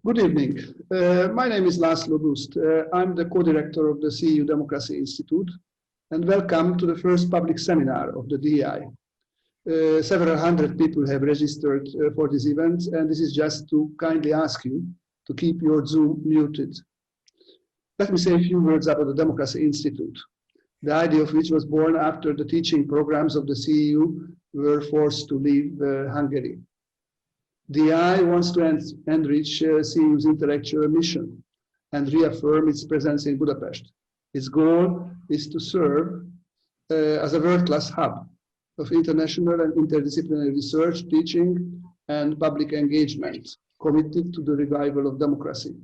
Good evening. My name is Laszlo Bruszt. I'm the co-director of the CEU Democracy Institute, and welcome to the first public seminar of the DEI. Several hundred people have registered for this event, and this is just to kindly ask you to keep your Zoom muted. Let me say a few words about the Democracy Institute, the idea of which was born after the teaching programs of the CEU were forced to leave Hungary. DEI wants to enrich CEU's intellectual mission and reaffirm its presence in Budapest. Its goal is to serve as a world-class hub of international and interdisciplinary research, teaching, and public engagement, committed to the revival of democracy.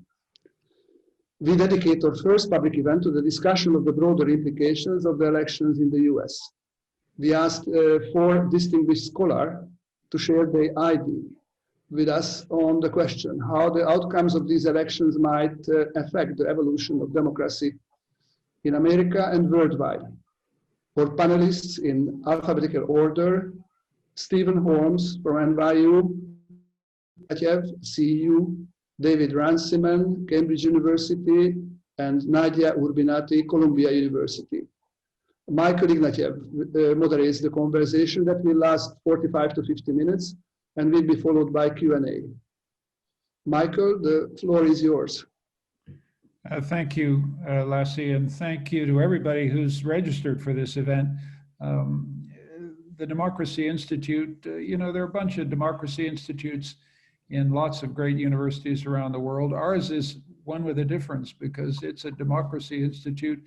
We dedicate our first public event to the discussion of the broader implications of the elections in the US. We asked 4 distinguished scholars to share their idea with us on the question how the outcomes of these elections might affect the evolution of democracy in America and worldwide. For panelists in alphabetical order, Stephen Holmes from NYU, Ignatieff, CEU, David Runciman, Cambridge University, and Nadia Urbinati, Columbia University. Michael Ignatieff moderates the conversation that will last 45 to 50 minutes and will be followed by Q&A. Michael, the floor is yours. Thank you, Lassie, and thank you to everybody who's registered for this event. The Democracy Institute, you know, there are a bunch of democracy institutes in lots of great universities around the world. Ours is one with a difference because it's a democracy institute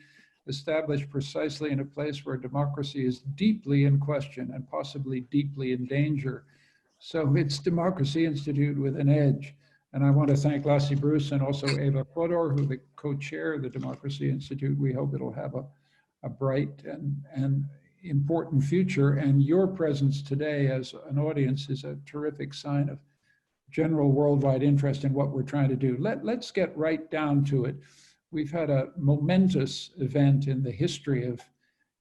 established precisely in a place where democracy is deeply in question and possibly deeply in danger. So it's Democracy Institute with an edge. And I want to thank Laszlo Bruszt and also Eva Fodor, who the co-chair of the Democracy Institute. We hope it'll have a bright and important future. And your presence today as an audience is a terrific sign of general worldwide interest in what we're trying to do. Let's get right down to it. We've had a momentous event in the history of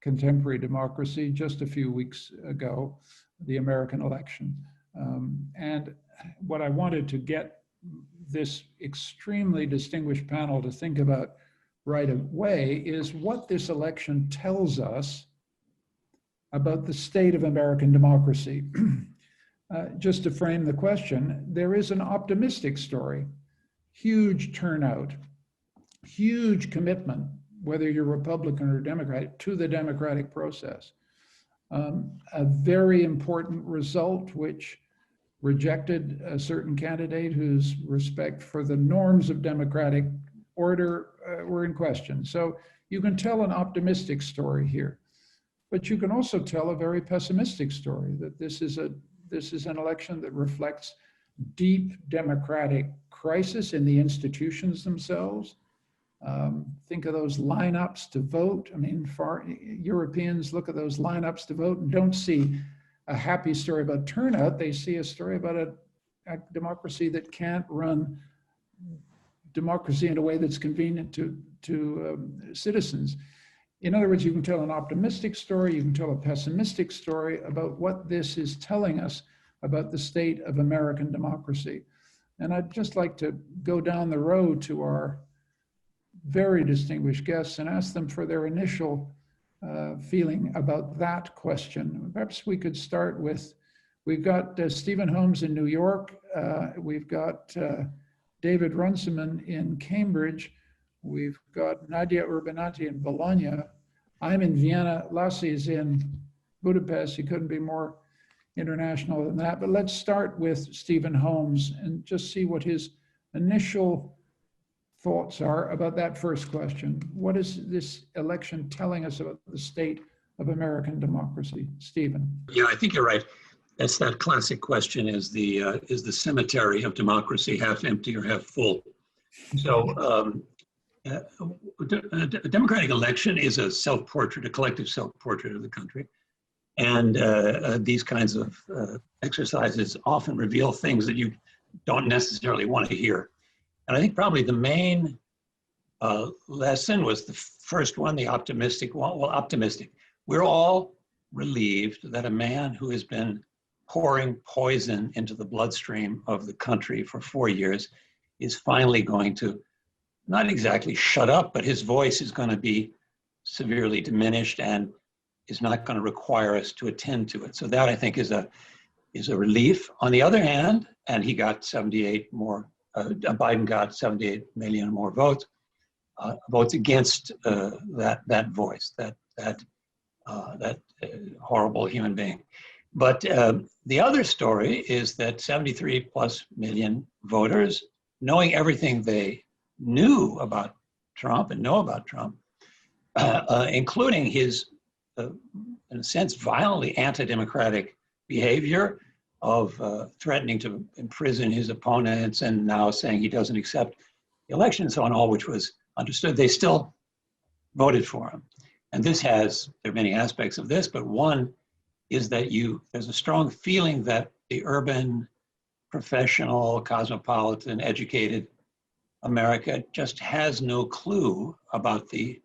contemporary democracy just a few weeks ago, the American election. And what I wanted to get this extremely distinguished panel to think about right away is what this election tells us about the state of American democracy. Just to frame the question, there is an optimistic story, huge turnout, huge commitment, whether you're Republican or Democrat, to the democratic process. A very important result which rejected a certain candidate whose respect for the norms of democratic order were in question. So you can tell an optimistic story here, but you can also tell a very pessimistic story, that this is an election that reflects deep democratic crisis in the institutions themselves. Think of those lineups to vote. I mean, Europeans look at those lineups to vote and don't see a happy story about turnout. They see a story about a democracy that can't run democracy in a way that's convenient to citizens. In other words, you can tell an optimistic story, you can tell a pessimistic story about what this is telling us about the state of American democracy. And I'd just like to go down the road to our very distinguished guests and ask them for their initial feeling about that question. Perhaps we could start with, we've got Stephen Holmes in New York, we've got David Runciman in Cambridge, we've got Nadia Urbinati in Bologna, I'm in Vienna, Lassie is in Budapest. He couldn't be more international than that, but let's start with Stephen Holmes and just see what his initial thoughts are about that first question. What is this election telling us about the state of American democracy? Stephen. Yeah, I think you're right. That's that classic question, is the cemetery of democracy half empty or half full? So a democratic election is a self-portrait, a collective self-portrait of the country. And these kinds of exercises often reveal things that you don't necessarily want to hear. And I think probably the main lesson was the first one, the optimistic one. Well, optimistic. We're all relieved that a man who has been pouring poison into the bloodstream of the country for 4 years is finally going to not exactly shut up, but his voice is going to be severely diminished and is not going to require us to attend to it. So that, I think, is a relief. On the other hand, and he got 78 more, Biden got 78 million more votes against that voice, that horrible human being. But the other story is that 73 plus million voters, knowing everything they knew about Trump and know about Trump, including his, in a sense, violently anti-democratic behavior of threatening to imprison his opponents and now saying he doesn't accept the election and so on, all which was understood, they still voted for him. And this has, there are many aspects of this, but one is that there's a strong feeling that the urban, professional, cosmopolitan, educated America just has no clue about the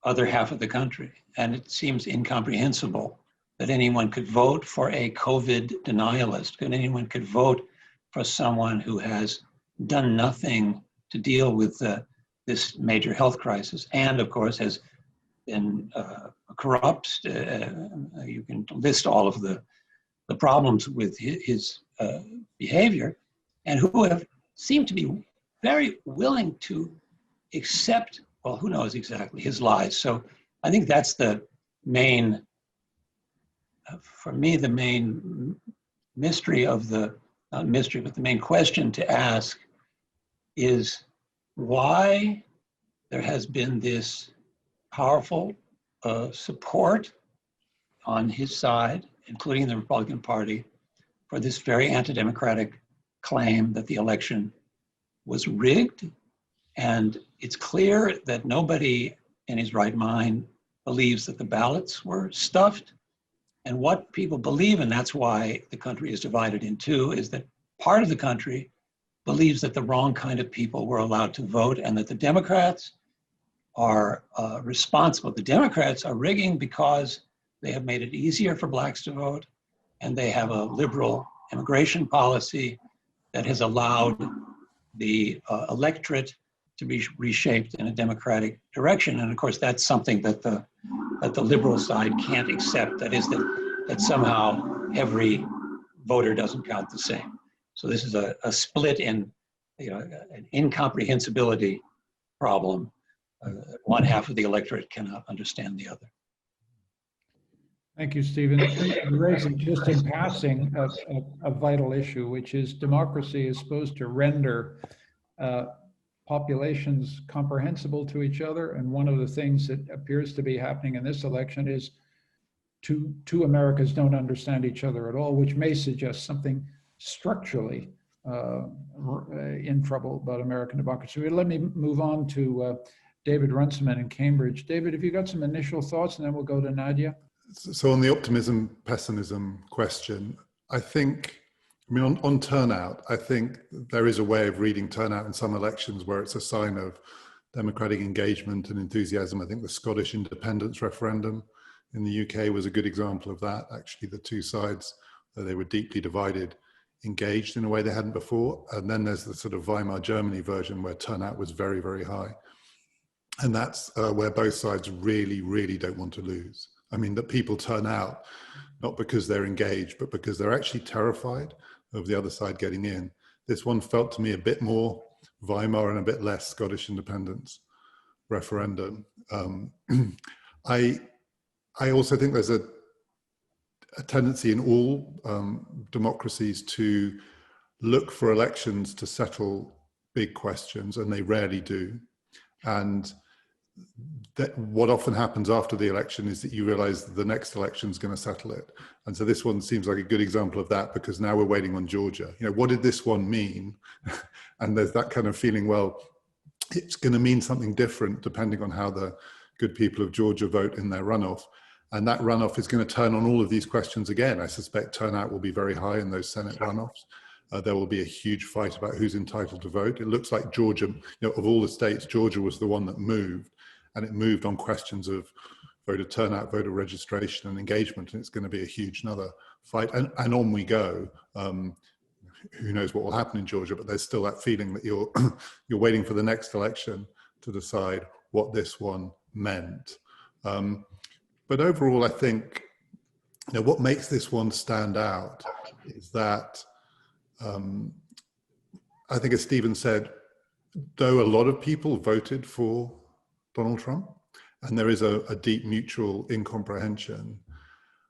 other half of the country. And it seems incomprehensible that anyone could vote for a COVID denialist, that anyone could vote for someone who has done nothing to deal with this major health crisis, and of course has been corrupt. You can list all of the problems with his behavior, and who have seemed to be very willing to accept, well, who knows exactly, his lies. So I think that's the main, for me, the main mystery of not mystery, but the main question to ask is why there has been this powerful support on his side, including the Republican Party, for this very anti-democratic claim that the election was rigged. And it's clear that nobody in his right mind believes that the ballots were stuffed. And what people believe, and that's why the country is divided in two, is that part of the country believes that the wrong kind of people were allowed to vote and that the Democrats are responsible. The Democrats are rigging because they have made it easier for blacks to vote, and they have a liberal immigration policy that has allowed the electorate to be reshaped in a democratic direction. And of course, that's something that the liberal side can't accept. That is that somehow every voter doesn't count the same. So this is a split in, an incomprehensibility problem. One half of the electorate cannot understand the other. Thank you, Stephen. You're raising just in passing a vital issue, which is democracy is supposed to render populations comprehensible to each other. And one of the things that appears to be happening in this election is two Americas don't understand each other at all, which may suggest something structurally in trouble about American democracy. But let me move on to David Runciman in Cambridge. David, have you got some initial thoughts, and then we'll go to Nadia? So on the optimism, pessimism question, I think, on turnout, I think there is a way of reading turnout in some elections where it's a sign of democratic engagement and enthusiasm. I think the Scottish independence referendum in the UK was a good example of that. Actually, the two sides, they were deeply divided, engaged in a way they hadn't before. And then there's the sort of Weimar Germany version where turnout was very, very high. And that's where both sides really, really don't want to lose. I mean, that people turn out, not because they're engaged, but because they're actually terrified of the other side getting in. This one felt to me a bit more Weimar and a bit less Scottish independence referendum. I also think there's a tendency in all democracies to look for elections to settle big questions, and they rarely do. And that what often happens after the election is that you realize that the next election is going to settle it. And so this one seems like a good example of that, because now we're waiting on Georgia. What did this one mean? And there's that kind of feeling, well, it's going to mean something different depending on how the good people of Georgia vote in their runoff. And that runoff is going to turn on all of these questions again. I suspect turnout will be very high in those Senate runoffs. There will be a huge fight about who's entitled to vote. It looks like Georgia, of all the states, Georgia was the one that moved. And it moved on questions of voter turnout, voter registration and engagement. And it's going to be a huge another fight. And on we go. who knows what will happen in Georgia, but there's still that feeling that you're waiting for the next election to decide what this one meant. But overall, I think what makes this one stand out is that I think, as Stephen said, though a lot of people voted for Donald Trump, and there is a deep mutual incomprehension,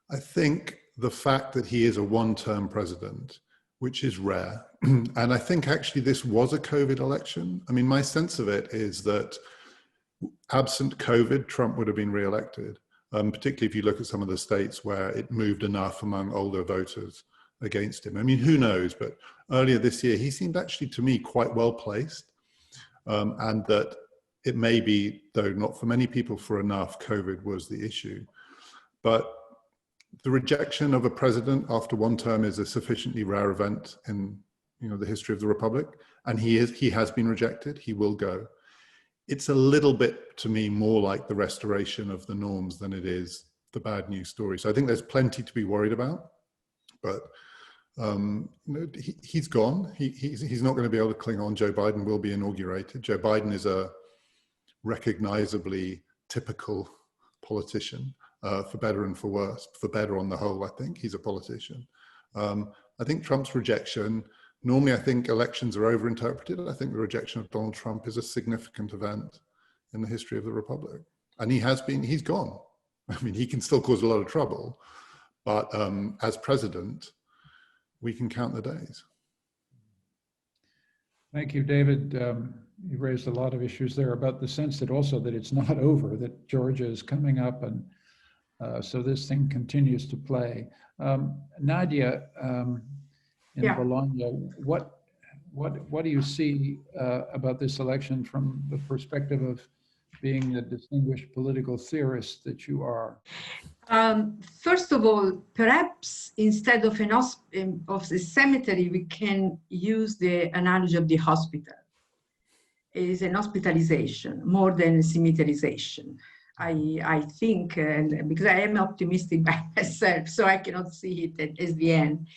I think the fact that he is a one-term president, which is rare, and I think actually this was a COVID election. I mean, my sense of it is that absent COVID, Trump would have been re-elected, particularly if you look at some of the states where it moved enough among older voters against him. I mean, who knows, but earlier this year, he seemed actually to me quite well placed, and that it may be, though not for many people for enough, COVID was the issue. But the rejection of a president after one term is a sufficiently rare event in the history of the Republic, and he has been rejected. He will go. It's a little bit, to me, more like the restoration of the norms than it is the bad news story. So I think there's plenty to be worried about, but he's gone. He's not going to be able to cling on. Joe Biden will be inaugurated. Joe Biden is a recognizably typical politician, for better and for worse. For better on the whole, I think he's a politician. I think Trump's rejection, normally I think elections are overinterpreted. I think the rejection of Donald Trump is a significant event in the history of the Republic. And he's gone. I mean, he can still cause a lot of trouble, but as president, we can count the days. Thank you, David. You raised a lot of issues there about the sense that also that it's not over, that Georgia is coming up, and so this thing continues to play. Nadia, in Bologna, what do you see about this election from the perspective of being the distinguished political theorist that you are? First of all, perhaps instead of the cemetery, we can use the analogy of the hospital. It is an hospitalization more than a cemeterization. I think, and because I am optimistic by myself, so I cannot see it as the end.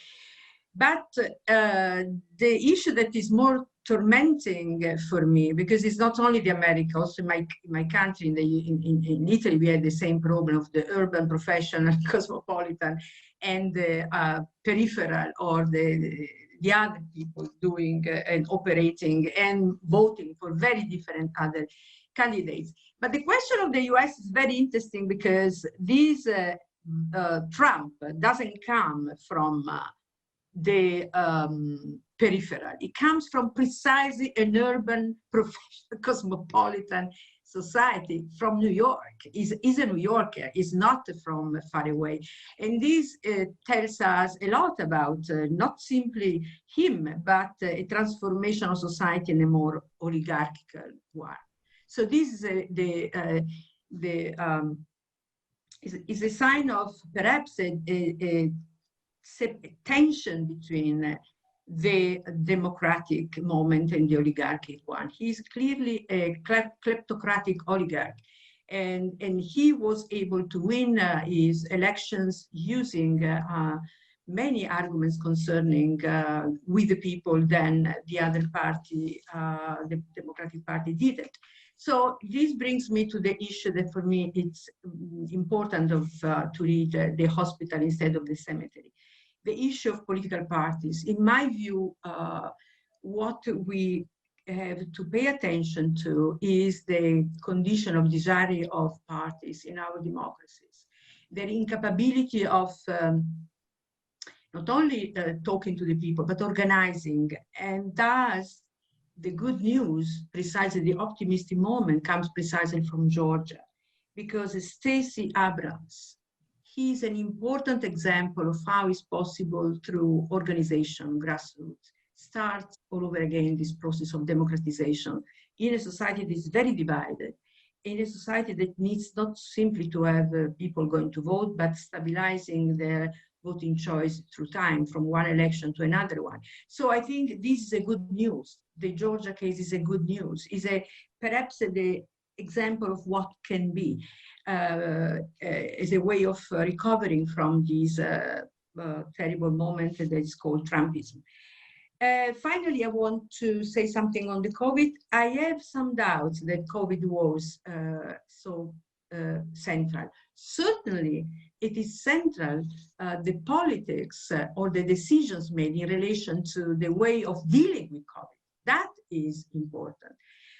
But the issue that is more tormenting for me, because it's not only the America, also in my country, in Italy, we had the same problem of the urban, professional, cosmopolitan, and the peripheral, or the other people doing and operating and voting for very different other candidates. But the question of the US is very interesting, because this Trump doesn't come from the peripheral. It comes from precisely an urban, professional, cosmopolitan society from New York. He's a New Yorker. He's not from far away. And this tells us a lot about not simply him, but a transformation of society in a more oligarchical one. So this is a sign of perhaps a tension between the democratic moment and the oligarchic one. He's clearly a kleptocratic oligarch, and he was able to win his elections using many arguments concerning with the people than the other party, the Democratic Party, didn't. So this brings me to the issue that for me it's important to read the hospital instead of the cemetery. The issue of political parties. In my view, what we have to pay attention to is the condition of desire of parties in our democracies. Their incapability of not only talking to the people, but organizing. And thus, the good news, precisely the optimistic moment, comes precisely from Georgia, because Stacey Abrams, he's an important example of how it's possible through organization, grassroots, start all over again this process of democratization in a society that is very divided, in a society that needs not simply to have people going to vote, but stabilizing their voting choice through time from one election to another one. So I think this is a good news. The Georgia case is a good news, is perhaps the example of what can be as a way of recovering from this terrible moment that is called Trumpism. Finally, I want to say something on the COVID. I have some doubts that COVID was so central. Certainly, it is central, the politics or the decisions made in relation to the way of dealing with COVID. That is important.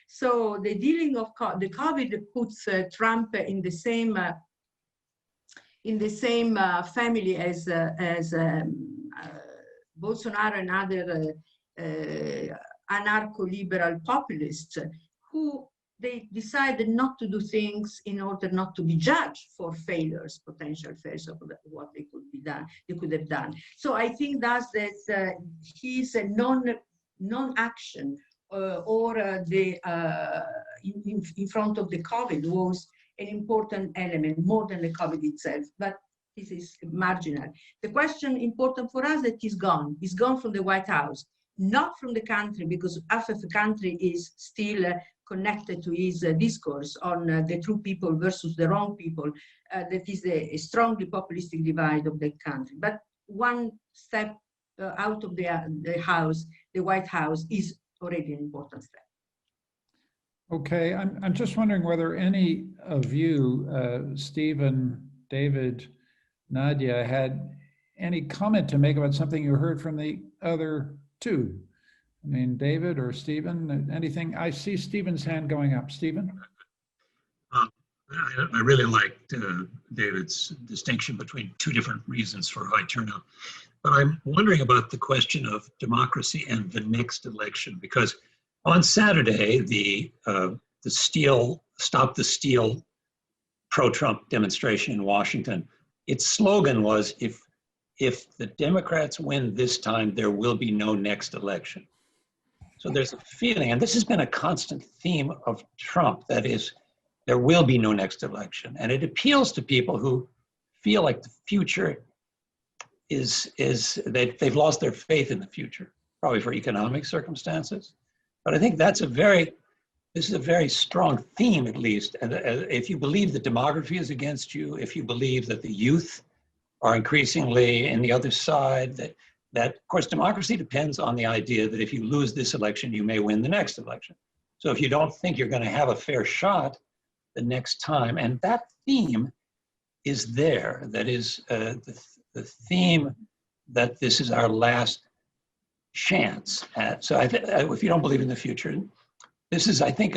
So the dealing of the COVID puts Trump in the same family as Bolsonaro and other anarcho-liberal populists who they decided not to do things in order not to be judged for failures, potential failures of what they could have done. So I think that his non-action in front of the COVID was an important element, more than the COVID itself. But this is marginal. The question important for us that he's gone. He's gone from the White House, not from the country, because half of the country is still connected to his discourse on the true people versus the wrong people. That is a strongly populistic divide of the country. But one step out of the house, the White House, is already an important step. Okay, I'm just wondering whether any of you, Stephen, David, Nadia, had any comment to make about something you heard from the other two. I mean, David or Stephen, anything? I see Stephen's hand going up. Stephen? I really liked David's distinction between two different reasons for high turnout. But I'm wondering about the question of democracy and the next election, because on Saturday, the Stop the Steal pro-Trump demonstration in Washington, its slogan was, if the Democrats win this time, there will be no next election. So there's a feeling, and this has been a constant theme of Trump, that is, there will be no next election. And it appeals to people who feel like the future they've lost their faith in the future, probably for economic circumstances. But I think this is a very strong theme, at least. And if you believe that demography is against you, if you believe that the youth are increasingly in the other side, that of course, democracy depends on the idea that if you lose this election, you may win the next election. So if you don't think you're going to have a fair shot the next time, and that theme is there, that is the theme that this is our last chance. So if you don't believe in the future, this is, I think,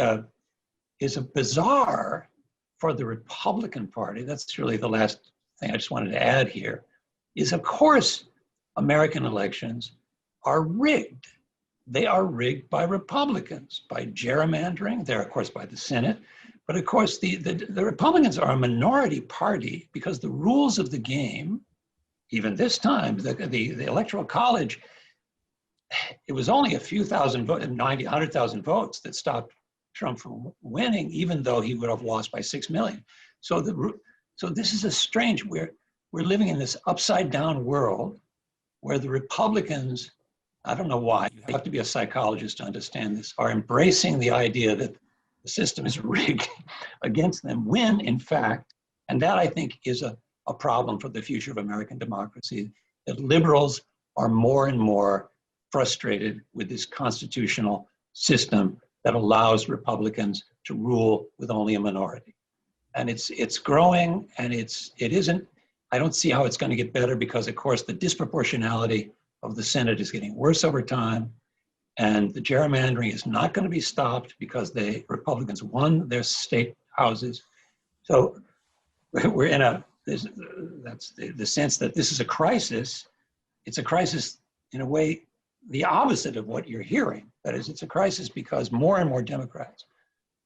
is a bizarre for the Republican Party. That's really the last thing I just wanted to add here, is of course, American elections are rigged. They are rigged by Republicans, by gerrymandering. They're, of course, by the Senate. But of course, the Republicans are a minority party because the rules of the game, even this time, the Electoral College, it was only a few thousand votes, 90, 100,000 votes that stopped Trump from winning, even though he would have lost by 6 million. So this is a strange, we're living in this upside down world where the Republicans, I don't know why, you have to be a psychologist to understand this, are embracing the idea that the system is rigged against them, when in fact, and that I think is a problem for the future of American democracy, that liberals are more and more frustrated with this constitutional system that allows Republicans to rule with only a minority. And it's growing, and it isn't, I don't see how it's going to get better, because of course the disproportionality of the Senate is getting worse over time, and the gerrymandering is not going to be stopped because the Republicans won their state houses. So we're in that's the sense that this is a crisis. It's a crisis in a way, the opposite of what you're hearing. That is, it's a crisis because more and more Democrats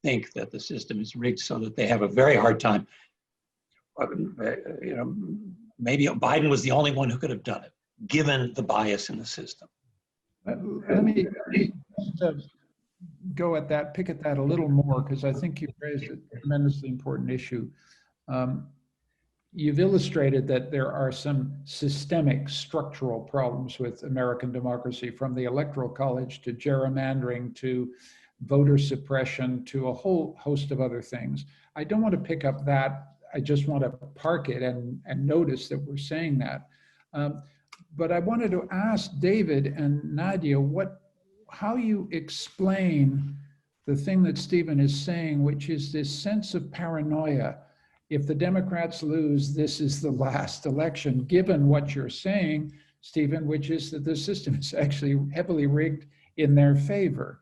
think that the system is rigged so that they have a very hard time. Maybe Biden was the only one who could have done it, given the bias in the system. Let me go at that, pick at that a little more, because I think you've raised a tremendously important issue. You've illustrated that there are some systemic structural problems with American democracy, from the Electoral College to gerrymandering to voter suppression to a whole host of other things. I don't want to pick up that. I just want to park it and notice that we're saying that. But I wanted to ask David and Nadia how you explain the thing that Stephen is saying, which is this sense of paranoia. If the Democrats lose, this is the last election, given what you're saying, Stephen, which is that the system is actually heavily rigged in their favor.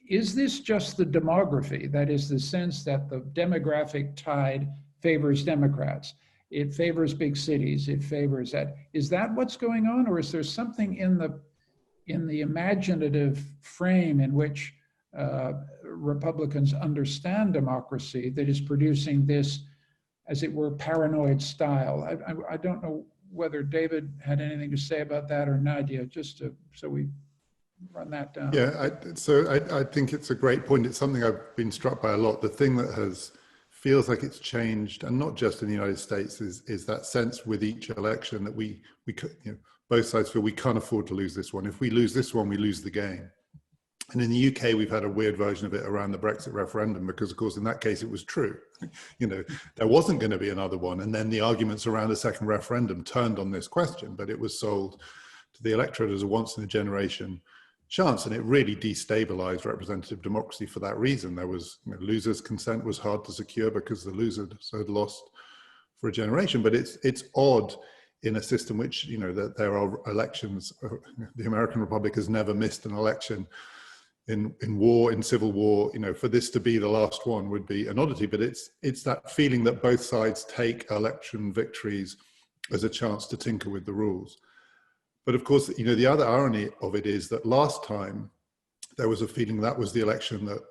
Is this just the demography? That is the sense that the demographic tide favors Democrats. It favors big cities, it favors that. Is that what's going on? Or is there something in the imaginative frame in which Republicans understand democracy that is producing this, as it were, paranoid style? I don't know whether David had anything to say about that, or Nadia, just so we run that down. Yeah, I think it's a great point. It's something I've been struck by a lot. The thing that feels like it's changed, and not just in the United States, is that sense with each election that we both sides feel we can't afford to lose this one. If we lose this one, we lose the game. And in the UK, we've had a weird version of it around the Brexit referendum, because of course, in that case, it was true. There wasn't going to be another one. And then the arguments around a second referendum turned on this question, but it was sold to the electorate as a once in a generation chance. And it really destabilized representative democracy for that reason. There was, losers' consent was hard to secure because the loser had lost for a generation. But it's odd in a system which, that there are elections. The American Republic has never missed an election. In war, in civil war, for this to be the last one would be an oddity. But it's that feeling that both sides take election victories as a chance to tinker with the rules. But of course, the other irony of it is that last time there was a feeling that was the election that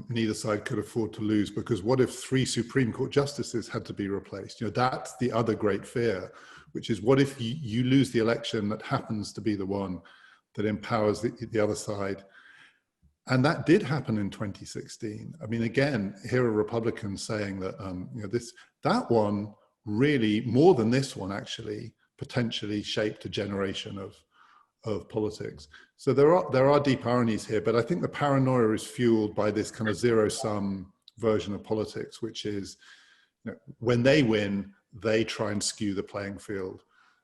neither side could afford to lose, because what if 3 Supreme Court justices had to be replaced? That's the other great fear, which is what if you lose the election that happens to be the one that empowers the other side? And that did happen in 2016. I mean, again, here are Republicans saying that that one really, more than this one actually, potentially shaped a generation of politics. So there are deep ironies here, but I think the paranoia is fueled by this kind of zero-sum version of politics, which is when they win, they try and skew the playing field.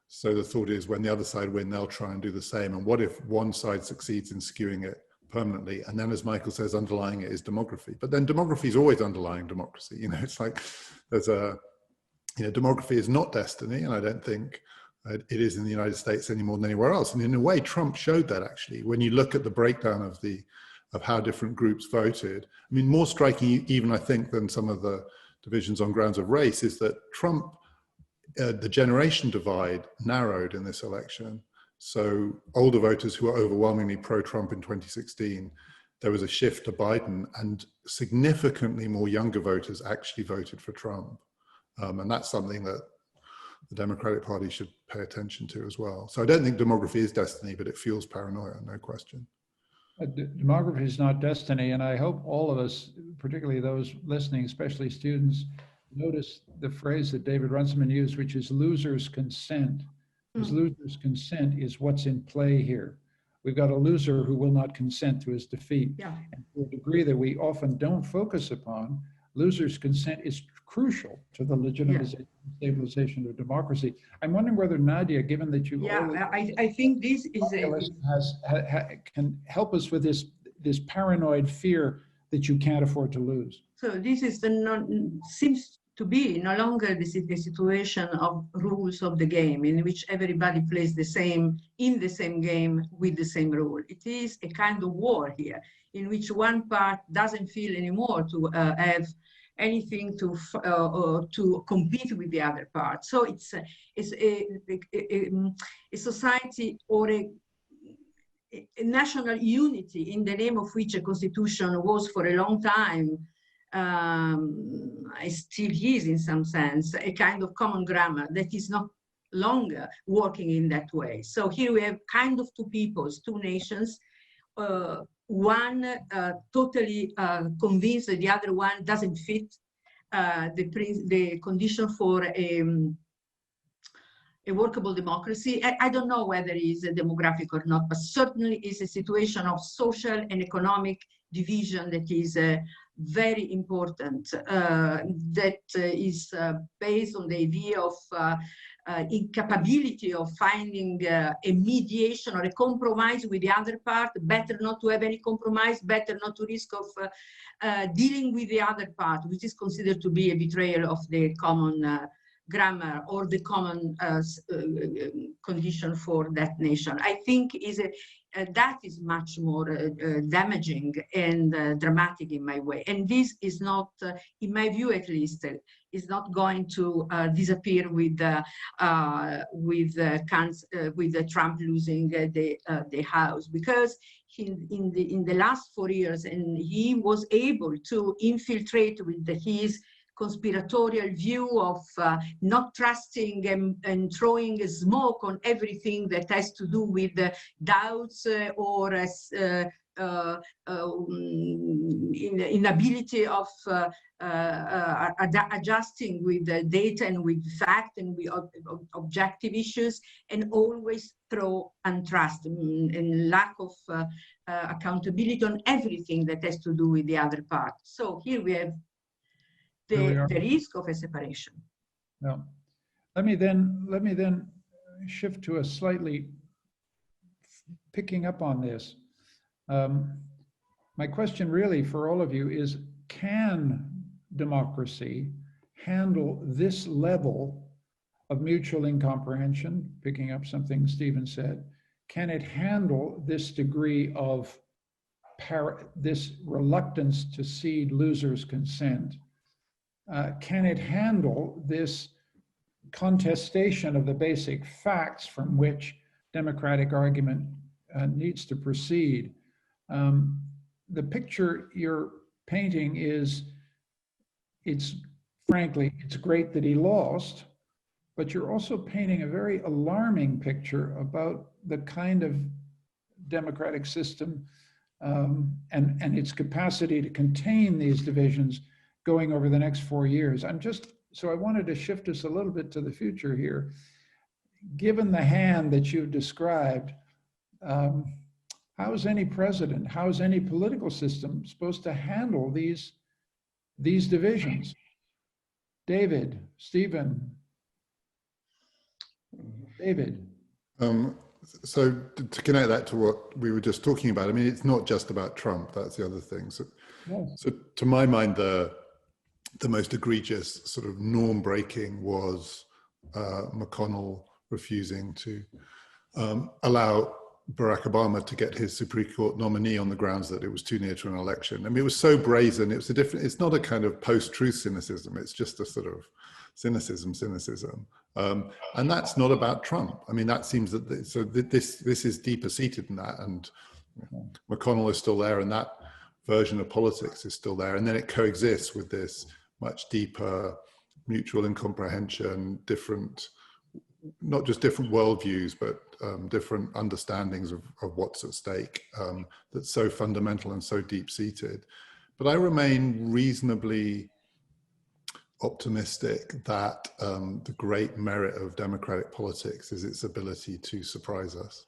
So the thought is when the other side win, they'll try and do the same. And what if one side succeeds in skewing it permanently? And then, as Michael says, underlying it is demography. But then demography is always underlying democracy. It's like there's demography is not destiny, and I don't think it is in the United States any more than anywhere else. And in a way, Trump showed that actually. When you look at the breakdown of how different groups voted, I mean, more striking even, I think, than some of the divisions on grounds of race is that Trump, the generation divide narrowed in this election. So older voters who are overwhelmingly pro-Trump in 2016, there was a shift to Biden, and significantly more younger voters actually voted for Trump. And that's something that the Democratic Party should pay attention to as well. So I don't think demography is destiny, but it fuels paranoia, no question. Demography is not destiny, and I hope all of us, particularly those listening, especially students, notice the phrase that David Runciman used, which is losers' consent. Because losers' consent is what's in play here. We've got a loser who will not consent to his defeat. Yeah. And to a degree that we often don't focus upon, losers' consent is crucial to the legitimization and stabilization of democracy. I'm wondering whether Nadia, given that you I think this is can help us with this paranoid fear that you can't afford to lose. So this is seems to be no longer the situation of rules of the game in which everybody plays in the same game with the same rule. It is a kind of war here in which one part doesn't feel anymore to have anything to compete with the other part. So it's a society or a national unity in the name of which a constitution was for a long time, still is in some sense, a kind of common grammar that is not longer working in that way. So here we have kind of two peoples, two nations, one totally convinced that the other one doesn't fit the condition for a workable democracy. I don't know whether it is a demographic or not, but certainly is a situation of social and economic division that is very important, that is based on the idea of incapability of finding a mediation or a compromise with the other part, better not to have any compromise, better not to risk of dealing with the other part, which is considered to be a betrayal of the common grammar or the common condition for that nation. I think that is much more damaging and dramatic in my way. And this is not, in my view at least, is not going to disappear with Trump losing the House, because in the last 4 years, and he was able to infiltrate with his conspiratorial view of not trusting and throwing smoke on everything that has to do with doubts or inability of adjusting with the data and with fact and with objective issues, and always throw untrust and lack of accountability on everything that has to do with the other part. So here we have the risk of a separation. Well, let me then shift to a slightly picking up on this. My question really for all of you is, can democracy handle this level of mutual incomprehension, picking up something Stephen said? Can it handle this degree of this reluctance to cede losers' consent? Can it handle this contestation of the basic facts from which democratic argument needs to proceed? The picture you're painting is, frankly, it's great that he lost, but you're also painting a very alarming picture about the kind of democratic system and its capacity to contain these divisions going over the next 4 years. So I wanted to shift us a little bit to the future here. Given the hand that you've described, how is any president, how is any political system supposed to handle these divisions? David, Stephen, David. So to connect that to what we were just talking about, I mean, it's not just about Trump, that's the other thing. So, Yes. So to my mind, the most egregious sort of norm breaking was McConnell refusing to allow Barack Obama to get his Supreme Court nominee on the grounds that it was too near to an election. I mean, it was so brazen. It was it's not a kind of post-truth cynicism. It's just a sort of cynicism. And that's not about Trump. I mean, that seems that this is deeper seated than that. And McConnell is still there, and that version of politics is still there. And then it coexists with this much deeper mutual incomprehension, not just different worldviews, but different understandings of what's at stake, that's so fundamental and so deep-seated. But I remain reasonably optimistic that the great merit of democratic politics is its ability to surprise us.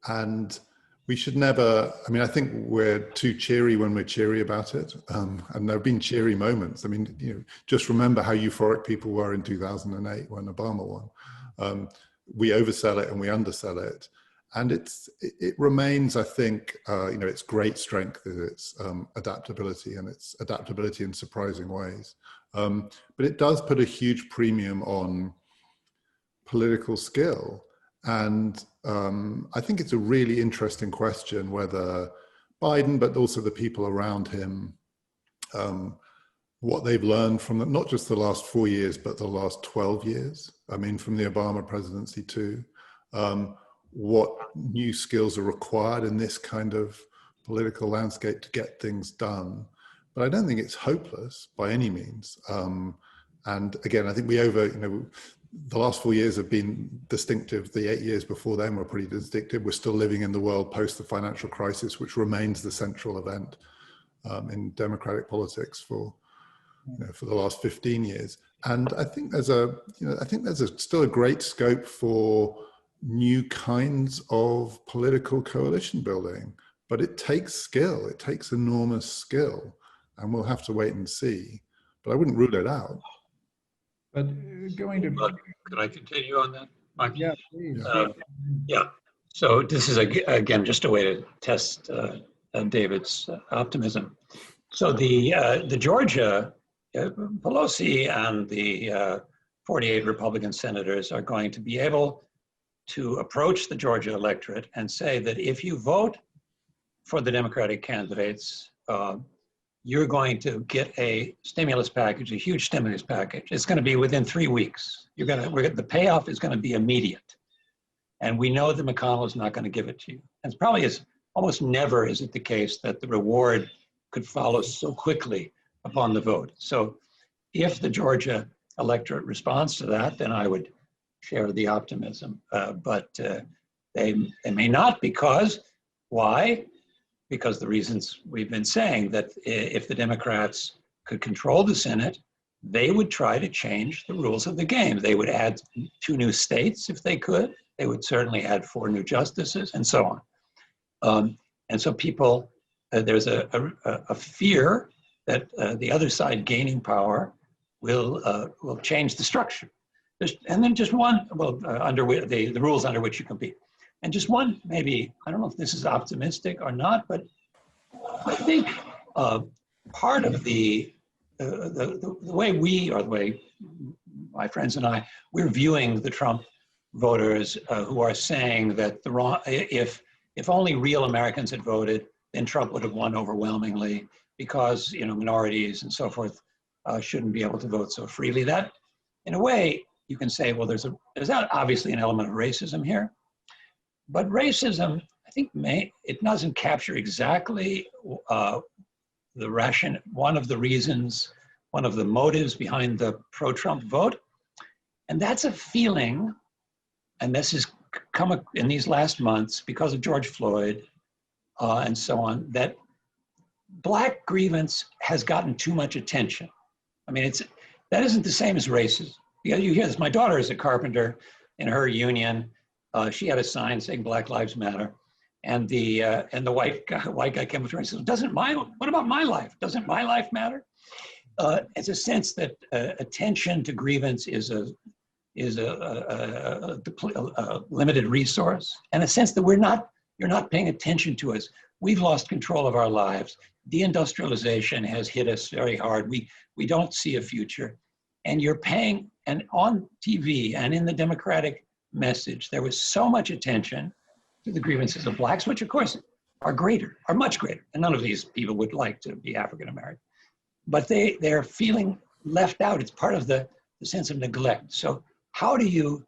And we should never, I mean, I think we're too cheery when we're cheery about it. And there have been cheery moments. I mean, just remember how euphoric people were in 2008 when Obama won. We oversell it and we undersell it. And it remains, I think, its great strength is its adaptability, and its adaptability in surprising ways. But it does put a huge premium on political skill. And I think it's a really interesting question whether Biden, but also the people around him, what they've learned from not just the last 4 years, but the last 12 years. I mean, from the Obama presidency too. What new skills are required in this kind of political landscape to get things done. But I don't think it's hopeless by any means. And again, I think the last 4 years have been distinctive. The 8 years before then were pretty distinctive. We're still living in the world post the financial crisis, which remains the central event in democratic politics for the last 15 years. And I think there's still a great scope for new kinds of political coalition building, but it takes skill. It takes enormous skill, and we'll have to wait and see. But I wouldn't rule it out. But going to... Could I continue on that, Mike? Yeah, please. Yeah. So this is, again, just a way to test David's optimism. So the Georgia, Pelosi and the 48 Republican senators are going to be able to approach the Georgia electorate and say that if you vote for the Democratic candidates, you're going to get a stimulus package, a huge stimulus package. It's going to be within 3 weeks. The payoff is going to be immediate. And we know that McConnell is not going to give it to you. And it's probably almost never is it the case that the reward could follow so quickly upon the vote. So if the Georgia electorate responds to that, then I would share the optimism. But they may not, because why? Because the reasons we've been saying, that if the Democrats could control the Senate, they would try to change the rules of the game. They would add 2 new states if they could. They would certainly add 4 new justices and so on. And so people, there's a fear that the other side gaining power will change the structure. And then just one, under the rules under which you compete. And just one, maybe, I don't know if this is optimistic or not, but I think part of the way we, or the way my friends and I, we're viewing the Trump voters who are saying that if only real Americans had voted, then Trump would have won overwhelmingly, because minorities and so forth shouldn't be able to vote so freely. That, in a way, you can say, well, there's obviously an element of racism here, but racism, I think, it doesn't capture exactly one of the reasons, one of the motives behind the pro-Trump vote, and that's a feeling, and this has come up in these last months because of George Floyd and so on, that Black grievance has gotten too much attention. I mean, that isn't the same as racism. You hear this. My daughter is a carpenter. In her union, she had a sign saying Black Lives Matter, and the white guy came up to her and said, what about my life? Doesn't my life matter? It's a sense that attention to grievance is a limited resource, and a sense that you're not paying attention to us. We've lost control of our lives. Deindustrialization has hit us very hard. We don't see a future. And you're paying, and on TV and in the Democratic message, there was so much attention to the grievances of Blacks, which of course are much greater. And none of these people would like to be African-American. But they're feeling left out. It's part of the sense of neglect. So how do you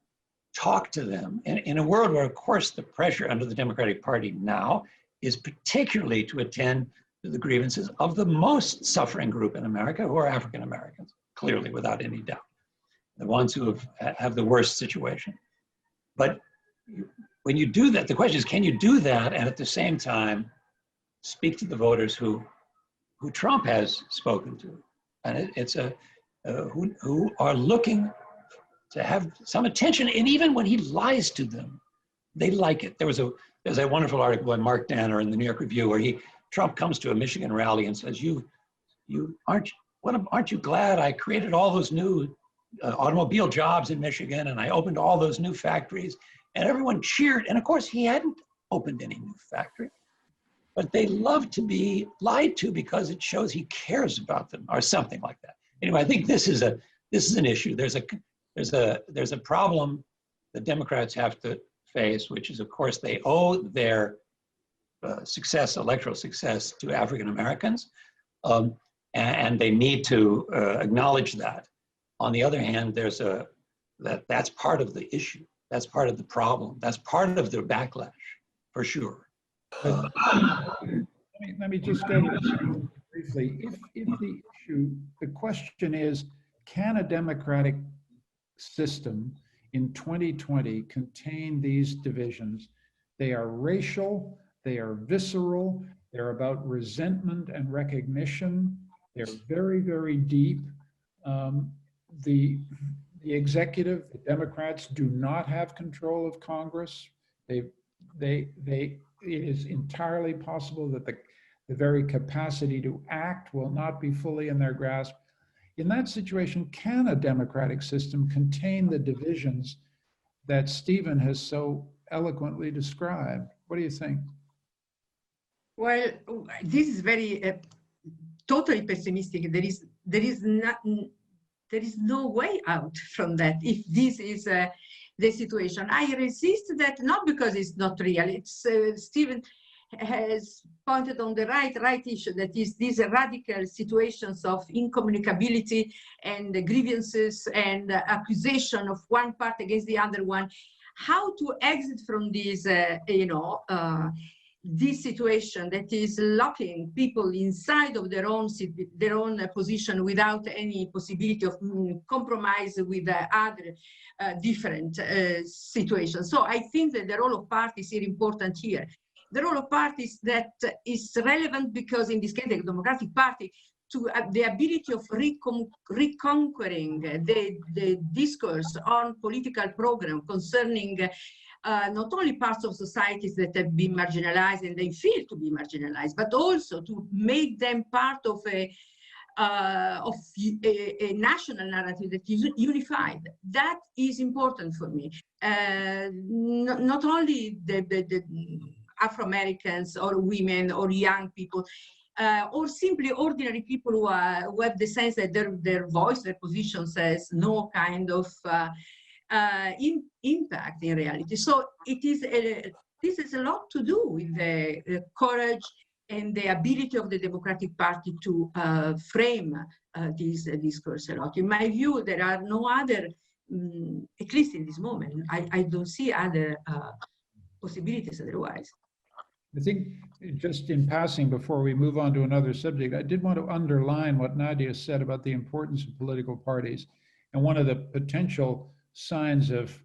talk to them in a world where, of course, the pressure under the Democratic Party now is particularly to attend to the grievances of the most suffering group in America, who are African Americans, clearly, without any doubt, the ones who have the worst situation. But when you do that, the question is, can you do that and at the same time speak to the voters who Trump has spoken to, and who are looking to have some attention, and even when he lies to them, they like it. There's a wonderful article by Mark Danner in the New York Review where Trump comes to a Michigan rally and says, aren't you glad I created all those new automobile jobs in Michigan, and I opened all those new factories, and everyone cheered. And of course, he hadn't opened any new factory, but they love to be lied to because it shows he cares about them, or something like that. Anyway, I think this is an issue. There's a problem the Democrats have to face, which is, of course, they owe their electoral success to African Americans, and they need to acknowledge that. On the other hand, that's part of the issue. That's part of the problem. That's part of their backlash, for sure. Let me just go briefly. If the question is, can a democratic system in 2020 contain these divisions? They are racial, they are visceral, they're about resentment and recognition. They're very, very deep. The executive, the Democrats, do not have control of Congress. It is entirely possible that the very capacity to act will not be fully in their grasp. In that situation, can a democratic system contain the divisions that Stephen has so eloquently described? What do you think? Well, this is very totally pessimistic. There is no way out from that if this is the situation. I resist that not because it's not real. It's Stephen has pointed on the right issue, that is these radical situations of incommunicability and grievances and accusation of one part against the other one. How to exit from this, this situation that is locking people inside of their own position without any possibility of compromise with other different situations. So I think that the role of parties is important here. The role of parties that is relevant because in this case the Democratic Party to the ability of reconquering the discourse on political program concerning not only parts of societies that have been marginalized and they feel to be marginalized, but also to make them part of a national narrative that is unified. That is important for me. Not only the Afro-Americans or women or young people, or simply ordinary people who have the sense that their voice, their positions has no kind of impact in reality. So it is this has a lot to do with the courage and the ability of the Democratic Party to frame this discourse a lot. In my view, there are no other, at least in this moment, I don't see other possibilities otherwise. I think just in passing, before we move on to another subject, I did want to underline what Nadia said about the importance of political parties. And one of the potential signs of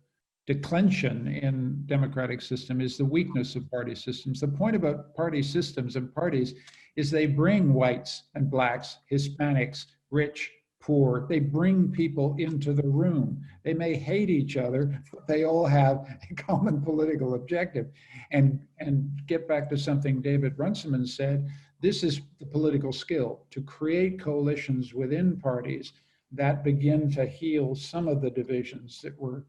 declension in democratic system is the weakness of party systems. The point about party systems and parties is they bring whites and blacks, Hispanics, rich, poor. They bring people into the room. They may hate each other, but they all have a common political objective. And get back to something David Runciman said, this is the political skill, to create coalitions within parties that begin to heal some of the divisions that we're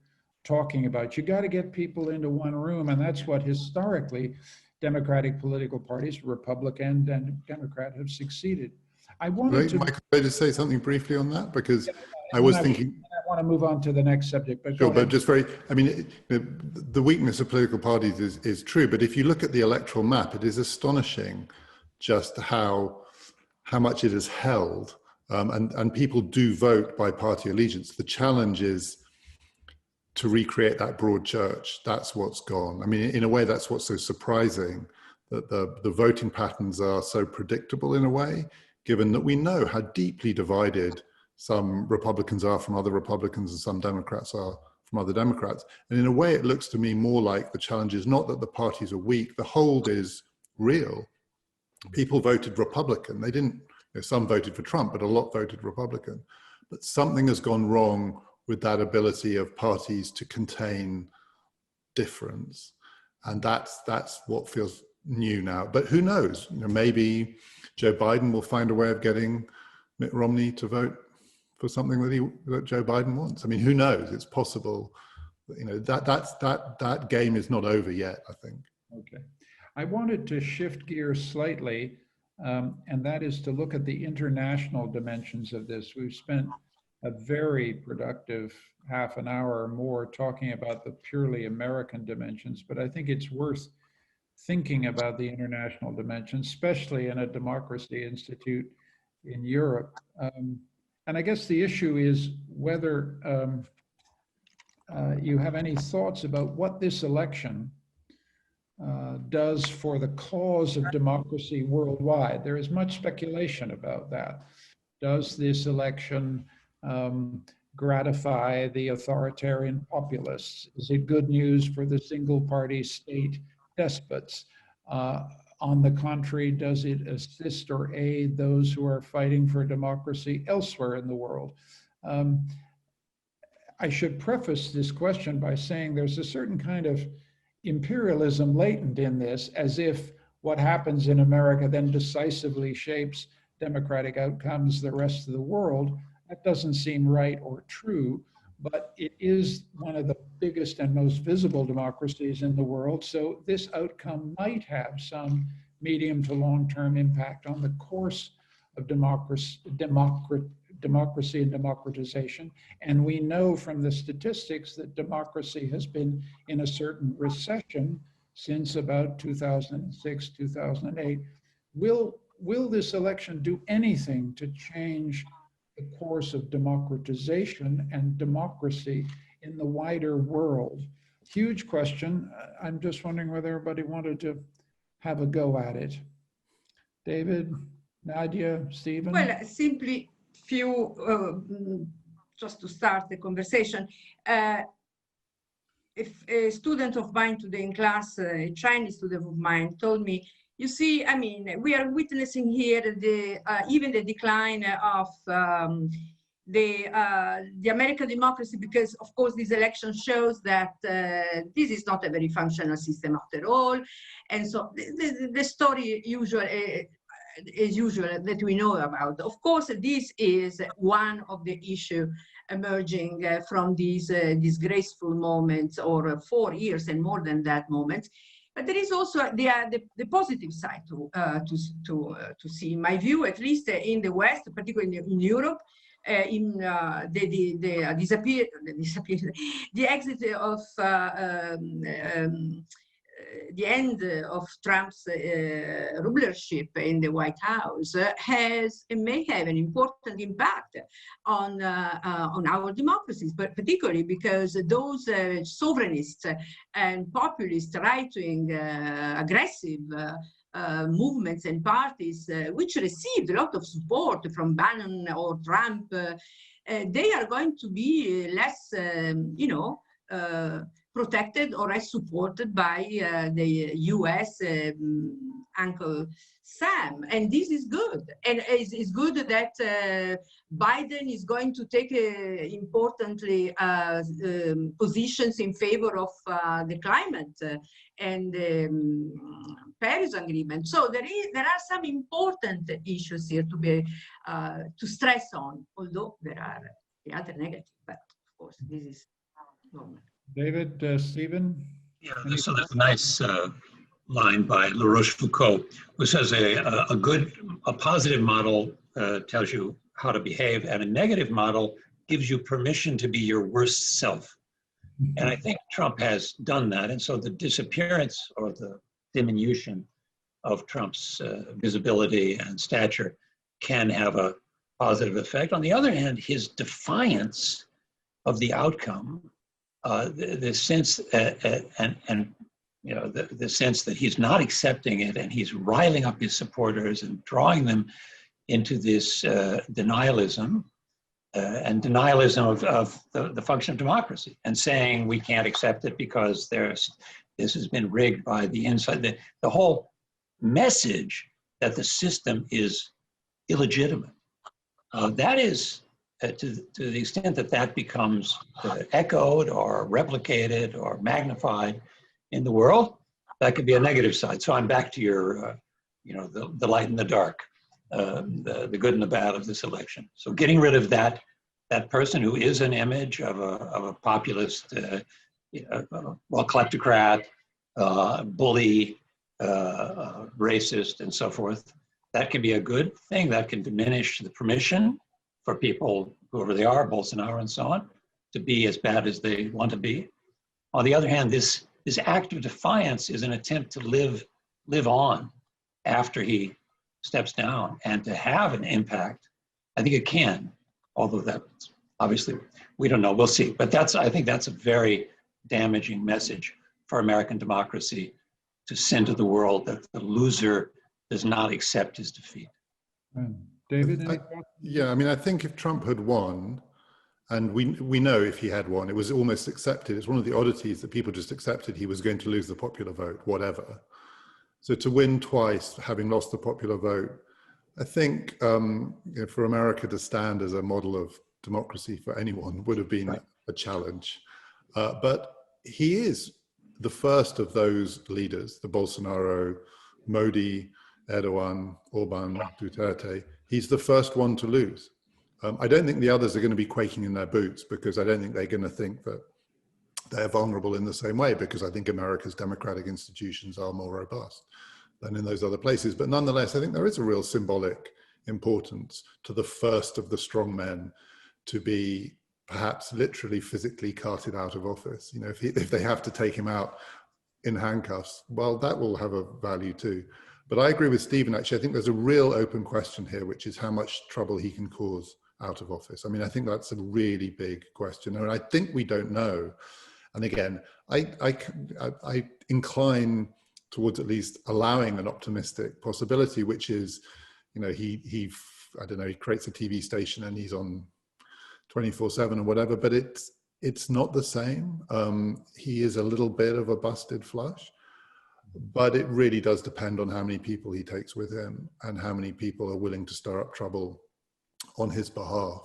talking about. You got to get people into one room, and that's what historically democratic political parties, Republican and Democrat, have succeeded. I wanted to... Michael, could I just say something briefly on that? Because I was thinking... I want to move on to the next subject. But sure, but just very... I mean, the weakness of political parties is true, but if you look at the electoral map, it is astonishing just how much it has held. And people do vote by party allegiance. The challenge is to recreate that broad church. That's what's gone. I mean, in a way, that's what's so surprising, that the voting patterns are so predictable in a way, given that we know how deeply divided some Republicans are from other Republicans and some Democrats are from other Democrats. And in a way, it looks to me more like the challenge is not that the parties are weak, the hold is real. People voted Republican. They didn't, some voted for Trump, but a lot voted Republican. But something has gone wrong with that ability of parties to contain difference. And that's what feels new now. But who knows? Maybe Joe Biden will find a way of getting Mitt Romney to vote for something that Joe Biden wants. I mean, who knows? It's possible. That game is not over yet, I think. Okay. I wanted to shift gears slightly, and that is to look at the international dimensions of this. We've spent a very productive half an hour or more talking about the purely American dimensions, but I think it's worth thinking about the international dimensions, especially in a democracy institute in Europe. And I guess the issue is whether you have any thoughts about what this election does for the cause of democracy worldwide. There is much speculation about that. Does this election gratify the authoritarian populists? Is it good news for the single party state despots? On the contrary, does it assist or aid those who are fighting for democracy elsewhere in the world? I should preface this question by saying there's a certain kind of imperialism latent in this, as if what happens in America then decisively shapes democratic outcomes the rest of the world. That doesn't seem right or true, but it is one of the biggest and most visible democracies in the world. So this outcome might have some medium to long-term impact on the course of democracy and democratization. And we know from the statistics that democracy has been in a certain recession since about 2006, 2008. Will this election do anything to change the course of democratization and democracy in the wider world? Huge question. I'm just wondering whether everybody wanted to have a go at it. David, Nadia, Stephen? Well, simply few, just to start the conversation. If a student of mine today in class, a Chinese student of mine, told me, you see, I mean, we are witnessing here even the decline of the American democracy, because of course this election shows that this is not a very functional system after all. And so the story as usual that we know about. Of course, this is one of the issues emerging from these disgraceful moments, or 4 years and more than that moments. But there is also the positive side to see. In my view, at least in the West, particularly in Europe, the exit of the end of Trump's rulership in the White House has and may have an important impact on our democracies, but particularly because those sovereignists and populist right-wing aggressive movements and parties which received a lot of support from Bannon or Trump, they are going to be less, protected or as supported by the US Uncle Sam. And this is good. And it's good that Biden is going to take importantly positions in favor of the climate and Paris Agreement. So there are some important issues here to stress on, although there are the other negative, but of course this is normal. David, Stephen? Yeah, so there's a nice line by La Rochefoucauld, who says a positive model tells you how to behave, and a negative model gives you permission to be your worst self. And I think Trump has done that. And so the disappearance or the diminution of Trump's visibility and stature can have a positive effect. On the other hand, his defiance of the outcome, the sense the sense that he's not accepting it, and he's riling up his supporters and drawing them into this denialism and denialism of the function of democracy, and saying we can't accept it because this has been rigged by the inside. The whole message that the system is illegitimate. That is, to the extent that becomes echoed or replicated or magnified in the world, that could be a negative side. So I'm back to your, the light and the dark, the good and the bad of this election. So getting rid of that person who is an image of a populist, kleptocrat, bully, racist, and so forth, that can be a good thing. That can diminish the permission for people, whoever they are, Bolsonaro and so on, to be as bad as they want to be. On the other hand, this act of defiance is an attempt to live on after he steps down and to have an impact. I think it can, although that obviously we don't know, we'll see. But I think that's a very damaging message for American democracy, to send to the world that the loser does not accept his defeat. David? I think if Trump had won, and we know if he had won, it was almost accepted. It's one of the oddities that people just accepted he was going to lose the popular vote, whatever. So to win twice, having lost the popular vote, I think for America to stand as a model of democracy for anyone would have been a challenge. But he is the first of those leaders, the Bolsonaro, Modi, Erdogan, Orban, Duterte. He's the first one to lose. I don't think the others are going to be quaking in their boots, because I don't think they're going to think that they're vulnerable in the same way, because I think America's democratic institutions are more robust than in those other places. But nonetheless, I think there is a real symbolic importance to the first of the strong men to be perhaps literally physically carted out of office. You know, if they have to take him out in handcuffs, well, that will have a value too. But I agree with Stephen, actually. I think there's a real open question here, which is how much trouble he can cause out of office. I mean, I think that's a really big question, and I think we don't know. And again, I incline towards at least allowing an optimistic possibility, which is, you know, I don't know, he creates a TV station and he's on 24/7 or whatever, but it's not the same. He is a little bit of a busted flush, but it really does depend on how many people he takes with him and how many people are willing to stir up trouble on his behalf.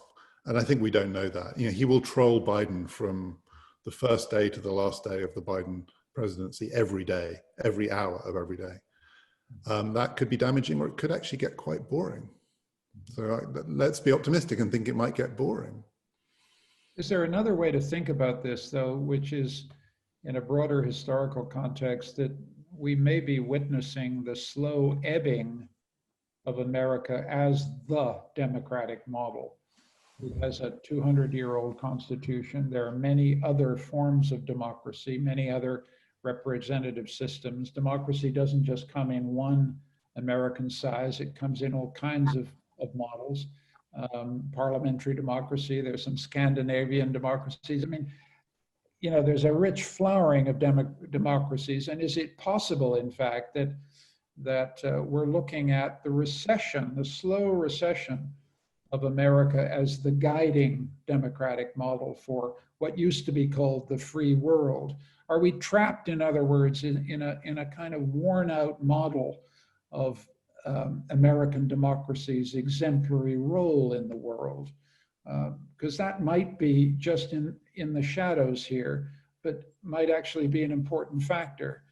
And I think we don't know that. You know, he will troll Biden from the first day to the last day of the Biden presidency every day, every hour of every day. That could be damaging, or it could actually get quite boring. So let's be optimistic and think it might get boring. Is there another way to think about this, though, which is in a broader historical context, that we may be witnessing the slow ebbing of America as the democratic model? It has a 200-year-old constitution. There are many other forms of democracy, many other representative systems. Democracy doesn't just come in one American size, it comes in all kinds of models. Parliamentary democracy, there's some Scandinavian democracies. I mean, you know, there's a rich flowering of democracies. And is it possible, in fact, that we're looking at the recession, the slow recession of America as the guiding democratic model for what used to be called the free world? Are we trapped, in other words, in a kind of worn out model of American democracy's exemplary role in the world? Because that might be just in the shadows here, but might actually be an important factor,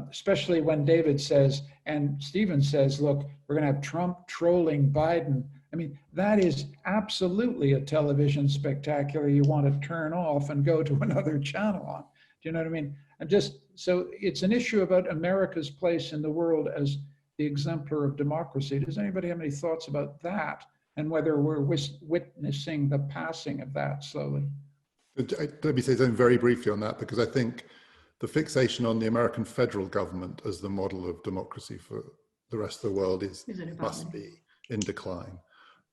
especially when David says, and Stephen says, look, we're going to have Trump trolling Biden. I mean, that is absolutely a television spectacular you want to turn off and go to another channel on. Do you know what I mean? And just so it's an issue about America's place in the world as the exemplar of democracy. Does anybody have any thoughts about that and whether we're witnessing the passing of that slowly? Let me say something very briefly on that, because I think the fixation on the American federal government as the model of democracy for the rest of the world must be in decline.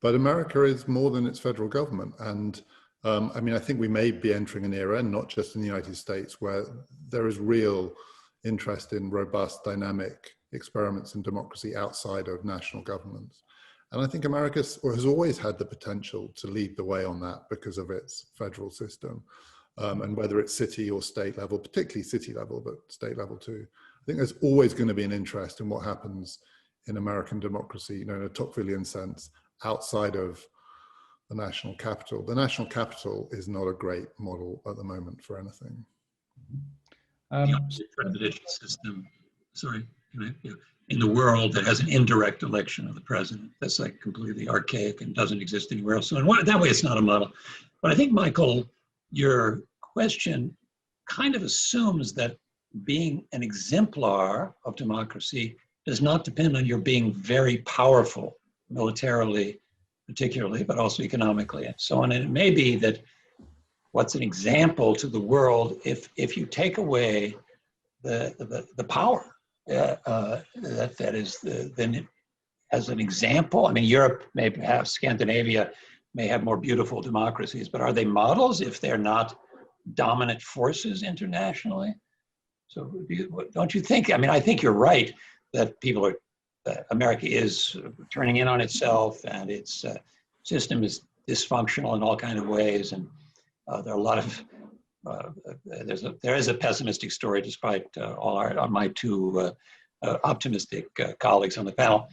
But America is more than its federal government. And I mean, I think we may be entering an era, and not just in the United States, where there is real interest in robust, dynamic experiments in democracy outside of national governments. And I think America has always had the potential to lead the way on that because of its federal system. And whether it's city or state level, particularly city level, but state level too. I think there's always going to be an interest in what happens in American democracy, you know, in a Tocquevillian sense, outside of the national capital. The national capital is not a great model at the moment for anything. The presidential system, in the world that has an indirect election of the president. That's like completely archaic and doesn't exist anywhere else. So in that way, it's not a model. But I think, Michael, your question kind of assumes that being an exemplar of democracy does not depend on your being very powerful, militarily particularly, but also economically and so on. And it may be that what's an example to the world, if you take away the power, that is then as an example. I mean, Europe may have, Scandinavia may have more beautiful democracies, but are they models if they're not dominant forces internationally? So don't you think, I mean, I think you're right that America is turning in on itself and its system is dysfunctional in all kinds of ways. And there are a lot of, there is a pessimistic story despite my two optimistic colleagues on the panel.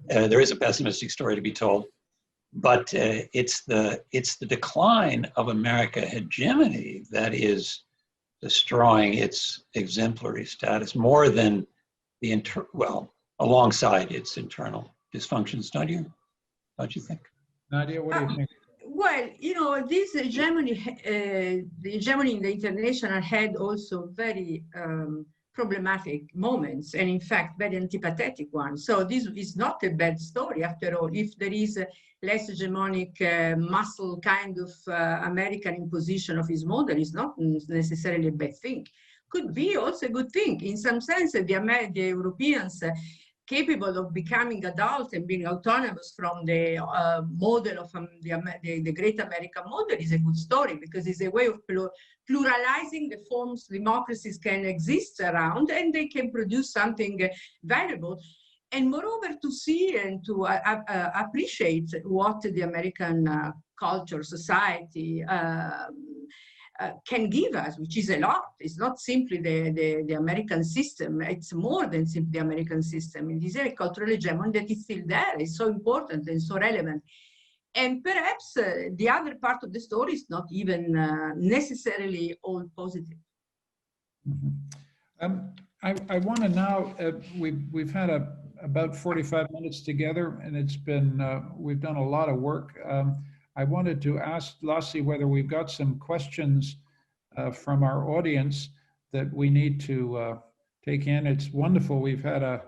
There is a pessimistic story to be told, but it's the decline of American hegemony that is destroying its exemplary status more than alongside its internal dysfunctions. Don't you think? Nadia, what do you think? Well, you know, this hegemony, the hegemony in the international had also very problematic moments, and in fact, very antipathetic ones. So this is not a bad story after all. If there is a less hegemonic muscle kind of American imposition of his model, is not necessarily a bad thing. Could be also a good thing. In some sense, the Europeans capable of becoming adult and being autonomous from the model of the great American model is a good story, because it's a way of pluralizing the forms democracies can exist around, and they can produce something valuable. And moreover, to see and to appreciate what the American culture, society, can give us, which is a lot. It's not simply the American system. It's more than simply the American system. It is a cultural hegemony that is still there. It's so important and so relevant. And perhaps the other part of the story is not even necessarily all positive. Mm-hmm. I want to now, we've had about 45 minutes together, and it's been, we've done a lot of work. I wanted to ask Laszlo whether we've got some questions from our audience that we need to take in. It's wonderful. We've had an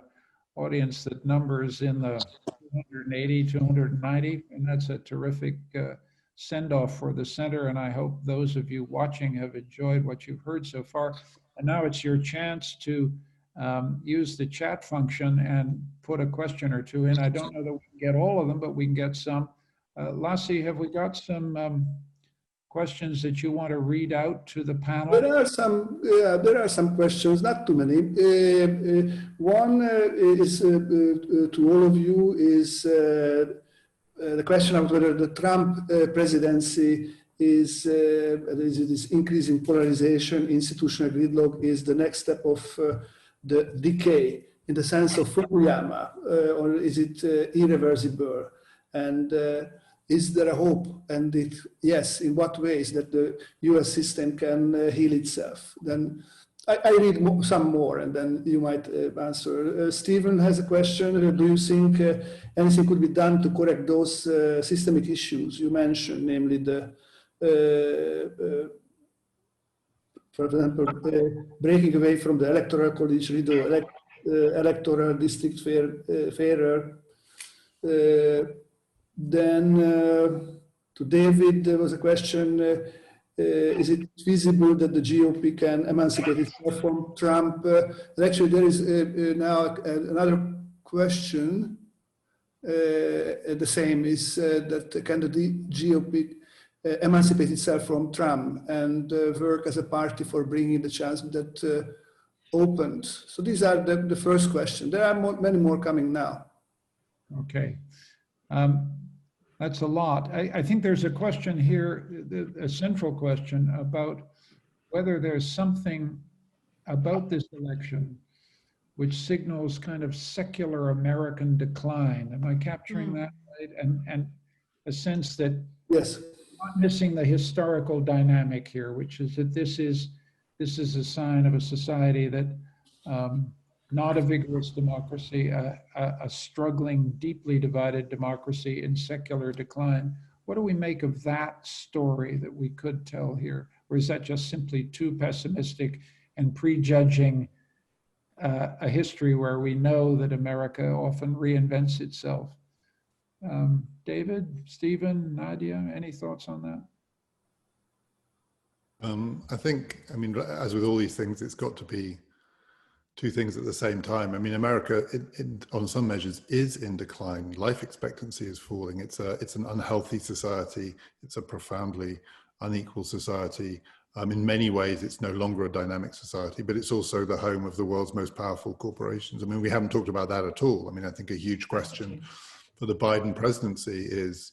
audience that numbers in the 280, 290, and that's a terrific send-off for the center. And I hope those of you watching have enjoyed what you've heard so far. And now it's your chance to use the chat function and put a question or two in. I don't know that we can get all of them, but we can get some. Laszlo, have we got some questions that you want to read out to the panel? There are some questions, not too many. One is to all of you is the question of whether the Trump presidency is this increasing polarization, institutional gridlock is the next step of the decay in the sense of Fukuyama, or is it irreversible? And is there a hope? And if yes, in what ways that the US system can heal itself? Then I read some more, and then you might answer. Stephen has a question. Do you think anything could be done to correct those systemic issues you mentioned, namely the, for example, breaking away from the electoral college, electoral district fairer. Then to David, there was a question, is it feasible that the GOP can emancipate itself from Trump? Actually, there is now another question, the same is that can the GOP emancipate itself from Trump and work as a party for bringing the chance that opened? So these are the first question. There are many more coming now. Okay. That's a lot. I think there's a question here, a central question about whether there's something about this election which signals kind of secular American decline. Am I capturing that right? And a sense that yes, not missing the historical dynamic here, which is that this is a sign of a society that not a vigorous democracy, a struggling, deeply divided democracy in secular decline. What do we make of that story that we could tell here? Or is that just simply too pessimistic and prejudging a history where we know that America often reinvents itself? David, Stephen, Nadia, any thoughts on that? I think, I mean, as with all these things, it's got to be two things at the same time. I mean, America, on some measures, is in decline. Life expectancy is falling. It's an unhealthy society. It's a profoundly unequal society. In many ways, it's no longer a dynamic society, but it's also the home of the world's most powerful corporations. I mean, we haven't talked about that at all. I mean, I think a huge question for the Biden presidency is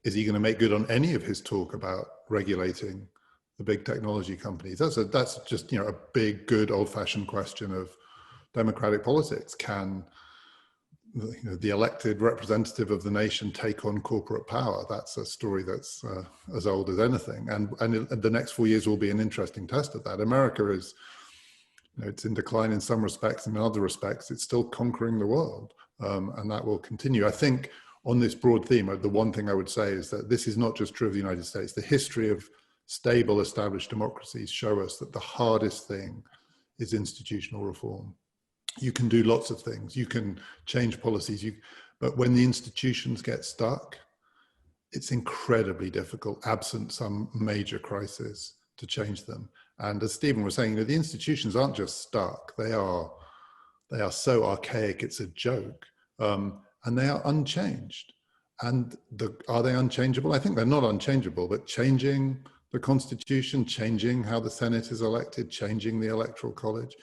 he going to make good on any of his talk about regulating the big technology companies? That's just, you know, a big, good, old-fashioned question of democratic politics. Can the elected representative of the nation take on corporate power? That's a story that's as old as anything. And the next 4 years will be an interesting test of that. America is, you know, it's in decline in some respects, and in other respects, it's still conquering the world, and that will continue. I think on this broad theme, the one thing I would say is that this is not just true of the United States. The history of stable, established democracies show us that the hardest thing is institutional reform. You can do lots of things. You can change policies, but when the institutions get stuck, it's incredibly difficult, absent some major crisis, to change them. And as Stephen was saying, the institutions aren't just stuck. They are so archaic, it's a joke. And they are unchanged. And are they unchangeable? I think they're not unchangeable, but changing the Constitution, changing how the Senate is elected, changing the Electoral College,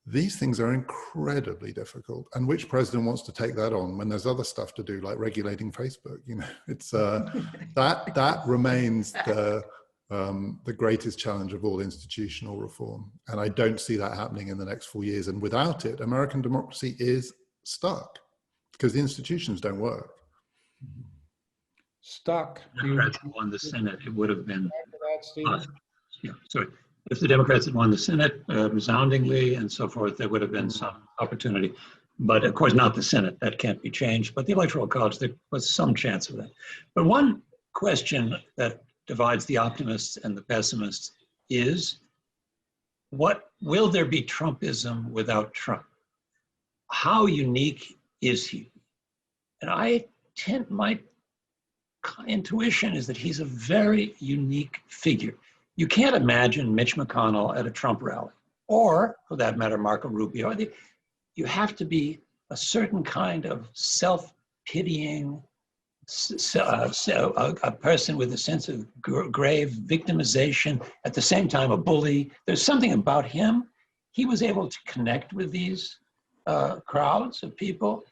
these things are incredibly difficult. And which president wants to take that on when there's other stuff to do, like regulating Facebook? It's that remains the greatest challenge of all institutional reform. And I don't see that happening in the next 4 years. And without it, American democracy is stuck, because the institutions don't work. Stuck. Democrats had won the Senate, it would have been. If the Democrats had won the Senate resoundingly and so forth, there would have been some opportunity. But of course, not the Senate. That can't be changed. But the Electoral College, there was some chance of that. But one question that divides the optimists and the pessimists is, will there be Trumpism without Trump? How unique is he? And my intuition is that he's a very unique figure. You can't imagine Mitch McConnell at a Trump rally, or for that matter, Marco Rubio. You have to be a certain kind of self-pitying, a person with a sense of grave victimization, at the same time a bully. There's something about him. He was able to connect with these crowds of people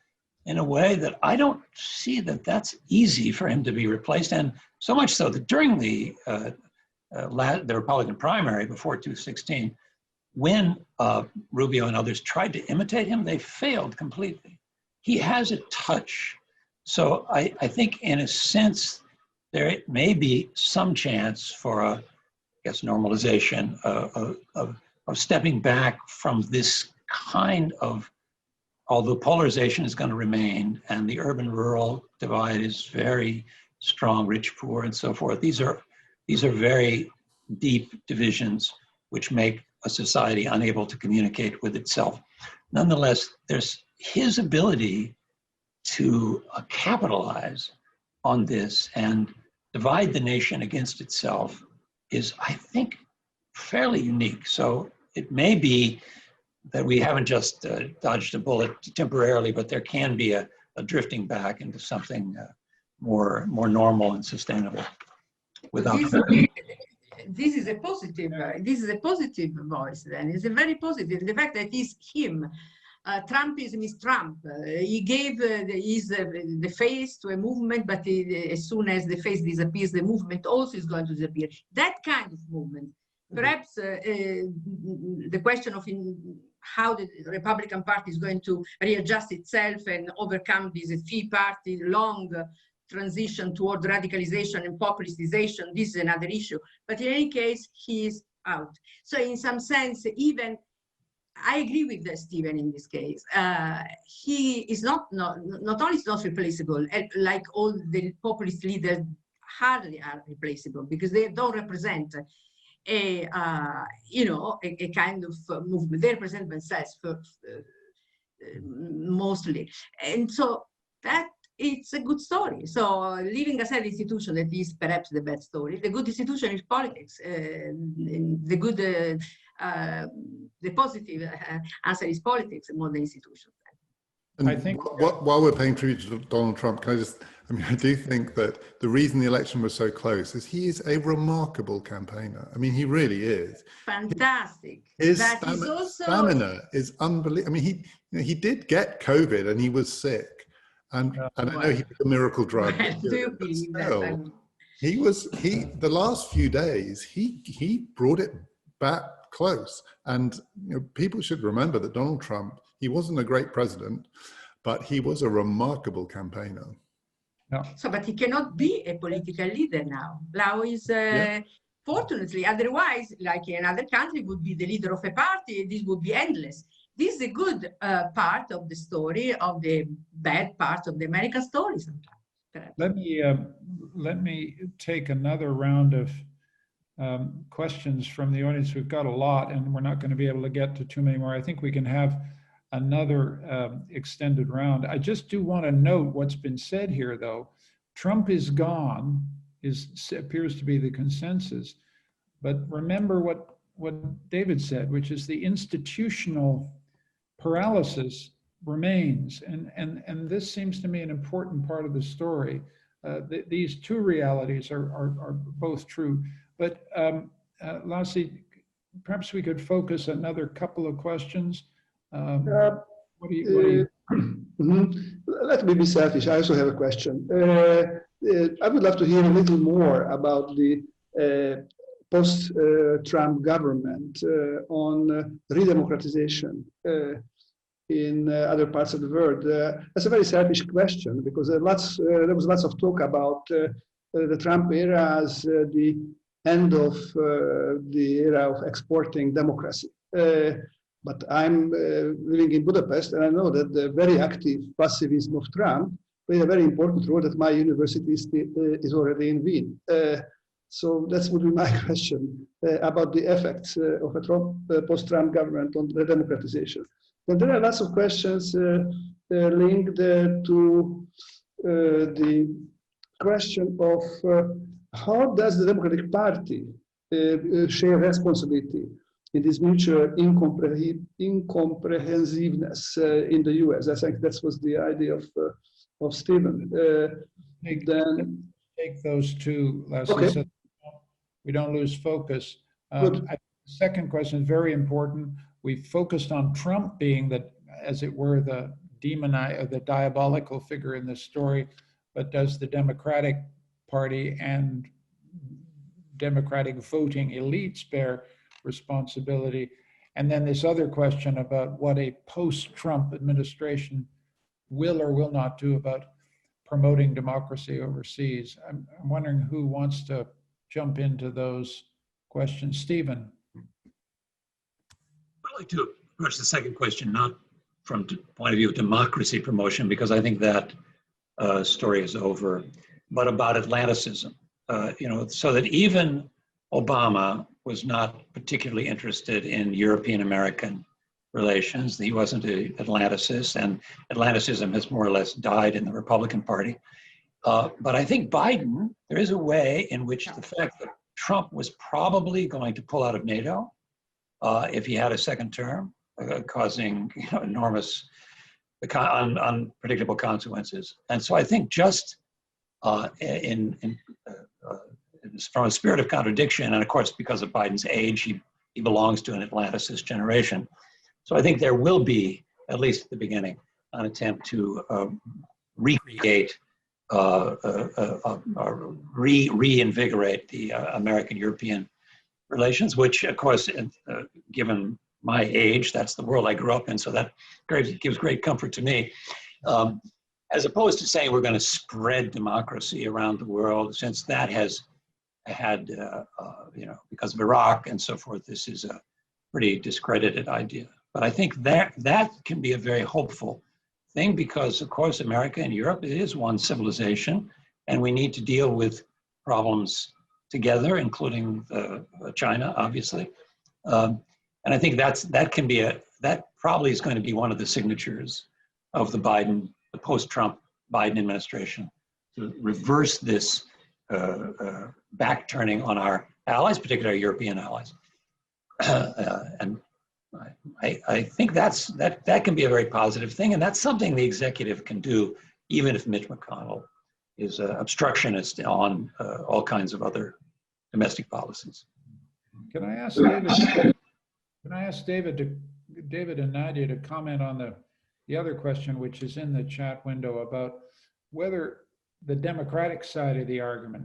in a way that I don't see that that's easy for him to be replaced. And so much so that during the Republican primary before 2016, when Rubio and others tried to imitate him, they failed completely. He has a touch. So I think in a sense, there may be some chance for normalization of stepping back from this kind of, although polarization is going to remain and the urban-rural divide is very strong, rich-poor, and so forth. These are very deep divisions which make a society unable to communicate with itself. Nonetheless, there's his ability to capitalize on this and divide the nation against itself is, I think, fairly unique. So it may be that we haven't just dodged a bullet temporarily, but there can be a drifting back into something more normal and sustainable. Without this is a positive. This is a positive voice. Then it's a very positive. The fact that it's him. Trumpism is Trump. He gave the face to a movement, but as soon as the face disappears, the movement also is going to disappear. That kind of movement. Perhaps the question of how the Republican Party is going to readjust itself and overcome this Tea Party long transition toward radicalization and populization, this is another issue. But in any case, he is out. So in some sense, even I agree with Stephen in this case. He is not only is not replaceable, like all the populist leaders hardly are replaceable because they don't represent a kind of movement. They represent themselves mostly, and so that it's a good story. So leaving aside the institution, that is perhaps the bad story. The good institution is politics. The positive answer is politics more than institutions. And I think while we're paying tribute to Donald Trump, I do think that the reason the election was so close is he is a remarkable campaigner. I mean, he really is. Fantastic. His stamina is unbelievable. I mean, he did get COVID and he was sick. And I know he did a miracle drug. I do believe that. The last few days, he brought it back close. And people should remember that Donald Trump, he wasn't a great president, but he was a remarkable campaigner. No. So, but he cannot be a political leader now. Now is, fortunately, otherwise, like in another country, would be the leader of a party. This would be endless. this is a good part of the story, of the bad part of the American story sometimes. Perhaps. Let me take another round of questions from the audience. We've got a lot, and we're not going to be able to get to too many more. I think we can have another extended round. I just do want to note what's been said here, though. Trump is gone, appears to be the consensus. But remember what David said, which is the institutional paralysis remains. And this seems to me an important part of the story. These two realities are both true. But Laszlo, perhaps we could focus another couple of questions. What do you Let me be selfish. I also have a question. I would love to hear a little more about the post-Trump government on redemocratization in other parts of the world. That's a very selfish question because there was lots of talk about the Trump era as the end of the era of exporting democracy. But I'm living in Budapest, and I know that the very active passivism of Trump played a very important role that my university is already in Wien. So that would be my question about the effects of a post-Trump government on the democratization. And there are lots of questions linked to the question of how does the Democratic Party share responsibility in this mutual incomprehensiveness in the US. I think that was the idea of Stephen. Take those two, Laszlo, okay. So we don't lose focus. The second question is very important. We focused on Trump being the, as it were, the the diabolical figure in this story, but does the Democratic Party and Democratic voting elites bear responsibility? And then this other question about what a post-Trump administration will or will not do about promoting democracy overseas. I'm wondering who wants to jump into those questions. Stephen. I'd like to approach the second question, not from the point of view of democracy promotion, because I think that story is over, but about Atlanticism. So that even Obama was not particularly interested in European-American relations. He wasn't an Atlanticist, and Atlanticism has more or less died in the Republican Party. But I think Biden, there is a way in which the fact that Trump was probably going to pull out of NATO if he had a second term, causing enormous, unpredictable consequences. And so I think just from a spirit of contradiction, and of course because of Biden's age, he belongs to an Atlanticist generation. So I think there will be, at least at the beginning, an attempt to recreate, reinvigorate the American-European relations, which of course, given my age, that's the world I grew up in, so that gives great comfort to me. As opposed to saying we're going to spread democracy around the world, since that has had, because of Iraq and so forth, this is a pretty discredited idea. But I think that can be a very hopeful thing because, of course, America and Europe, it is one civilization, and we need to deal with problems together, including China, obviously. And I think that probably is going to be one of the signatures of the post-Trump Biden administration, to reverse this back-turning on our allies, particularly our European allies. And I think that can be a very positive thing, and that's something the executive can do, even if Mitch McConnell is obstructionist on all kinds of other domestic policies. Can I ask David? Can I ask David and Nadia to comment on the other question, which is in the chat window, about whether the Democratic side of the argument,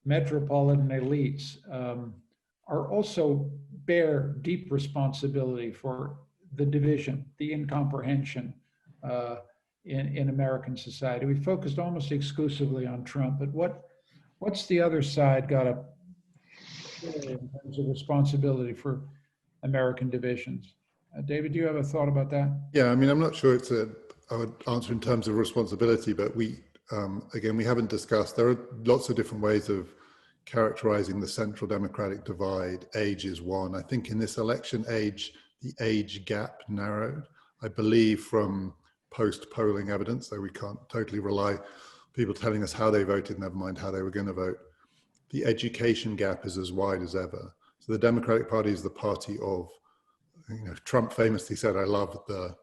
metropolitan elites, are also bear deep responsibility for the division, the incomprehension in American society. We focused almost exclusively on Trump, but what's the other side got to play in terms of responsibility for American divisions? David, do you have a thought about that? Yeah, I mean, I'm not sure I would answer in terms of responsibility, but again, we haven't discussed, there are lots of different ways of characterizing the central democratic divide. Age is one. I think in this election age, the age gap narrowed, I believe from post-polling evidence, though we can't totally rely people telling us how they voted, never mind how they were going to vote. The education gap is as wide as ever. So the Democratic Party is the party of, Trump famously said, I love the,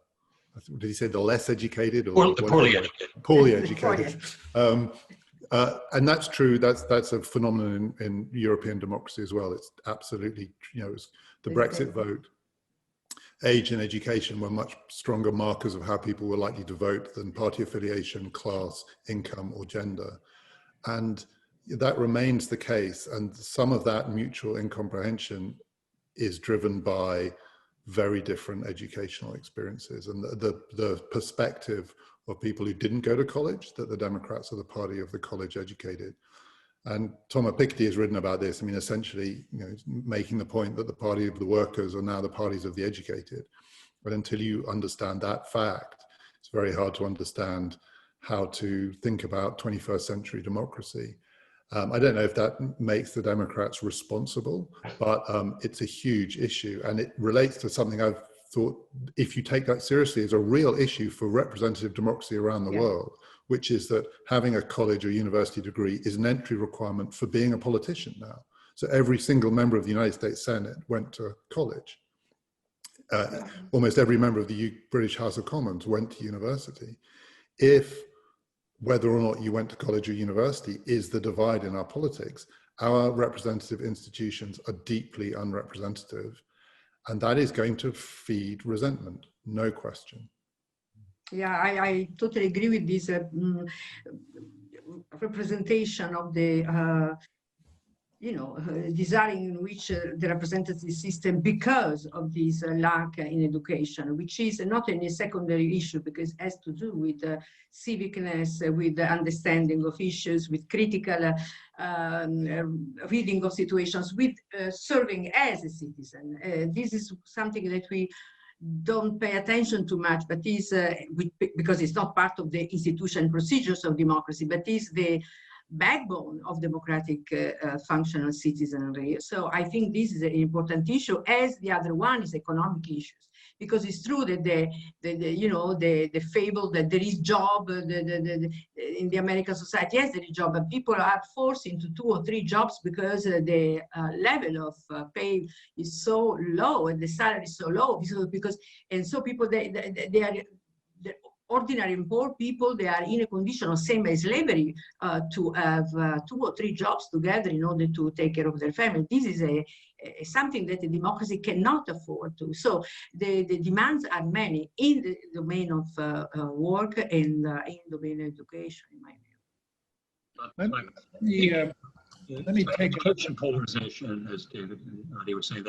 did he say the less educated? Or the poorly educated. Poorly educated. And that's true. That's a phenomenon in European democracy as well. It's absolutely, it's the Brexit vote. Age and education were much stronger markers of how people were likely to vote than party affiliation, class, income, or gender. And that remains the case. And some of that mutual incomprehension is driven by very different educational experiences and the perspective of people who didn't go to college, that the Democrats are the party of the college educated. And Thomas Piketty has written about this. I mean, essentially, making the point that the party of the workers are now the parties of the educated. But until you understand that fact, it's very hard to understand how to think about 21st century democracy. I don't know if that makes the Democrats responsible, but it's a huge issue. And it relates to something I've thought, if you take that seriously, is a real issue for representative democracy around the world, which is that having a college or university degree is an entry requirement for being a politician now. So every single member of the United States Senate went to college. Almost every member of the British House of Commons went to university. If whether or not you went to college or university is the divide in our politics, our representative institutions are deeply unrepresentative. And that is going to feed resentment, no question. Yeah, I totally agree with this representation of the, design in which the representative system, because of this lack in education, which is not only a secondary issue, because it has to do with civicness, with the understanding of issues, with critical reading of situations, with serving as a citizen. This is something that we don't pay attention to much, but is because it's not part of the institution procedures of democracy, but is the backbone of democratic functional citizenry. So I think this is an important issue, as the other one is economic issues, because it's true that the fable that there is job in the American society. Yes, there is job, but people are forced into 2 or 3 jobs because the level of pay is so low and the salary is so low. So people they are ordinary and poor people, they are in a condition of same as slavery to have 2 or 3 jobs together in order to take care of their family. This is something that a democracy cannot afford to. So the demands are many in the domain of work and in the domain of education, in my view. Let me take education polarization, as David and Nadia were saying.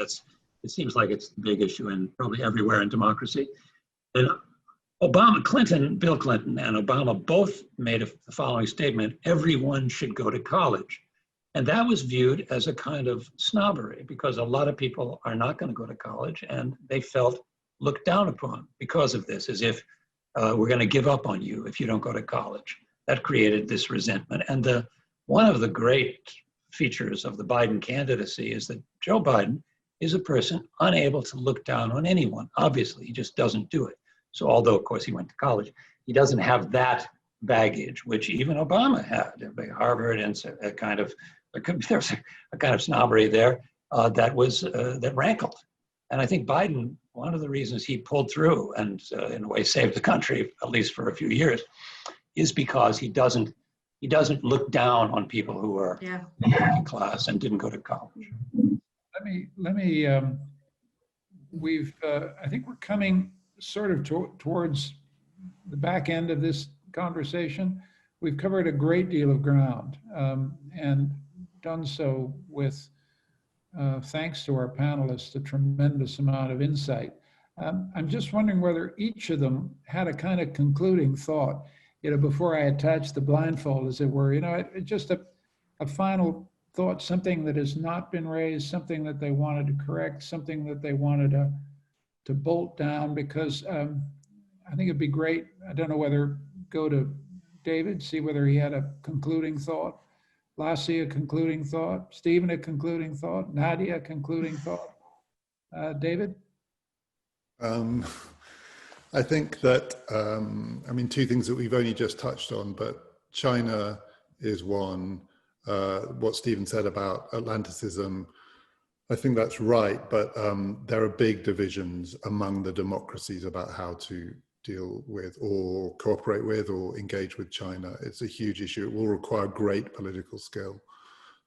It seems like it's the big issue and probably everywhere in democracy. And Bill Clinton and Obama both made the following statement: everyone should go to college. And that was viewed as a kind of snobbery, because a lot of people are not going to go to college, and they felt looked down upon because of this, as if we're going to give up on you if you don't go to college. That created this resentment. And one of the great features of the Biden candidacy is that Joe Biden is a person unable to look down on anyone. Obviously, he just doesn't do it. So although, of course, he went to college, he doesn't have that baggage, which even Obama had at Harvard, and a kind of, there's a kind of snobbery there that rankled. And I think Biden, one of the reasons he pulled through and in a way saved the country, at least for a few years, is because he doesn't look down on people who are working class and didn't go to college. Let me I think we're coming sort of towards the back end of this conversation. We've covered a great deal of ground and done so with, thanks to our panelists, a tremendous amount of insight. I'm just wondering whether each of them had a kind of concluding thought, before I attach the blindfold, as it were, just a final thought, something that has not been raised, something that they wanted to correct, something that they wanted to bolt down, because I think it'd be great. I don't know whether go to David, see whether he had a concluding thought. Laszlo, a concluding thought. Stephen, a concluding thought. Nadia, a concluding thought. David? I think that, I mean, two things that we've only just touched on, but China is one. What Stephen said about Atlanticism, I think that's right, but there are big divisions among the democracies about how to deal with or cooperate with or engage with China. It's a huge issue. It will require great political skill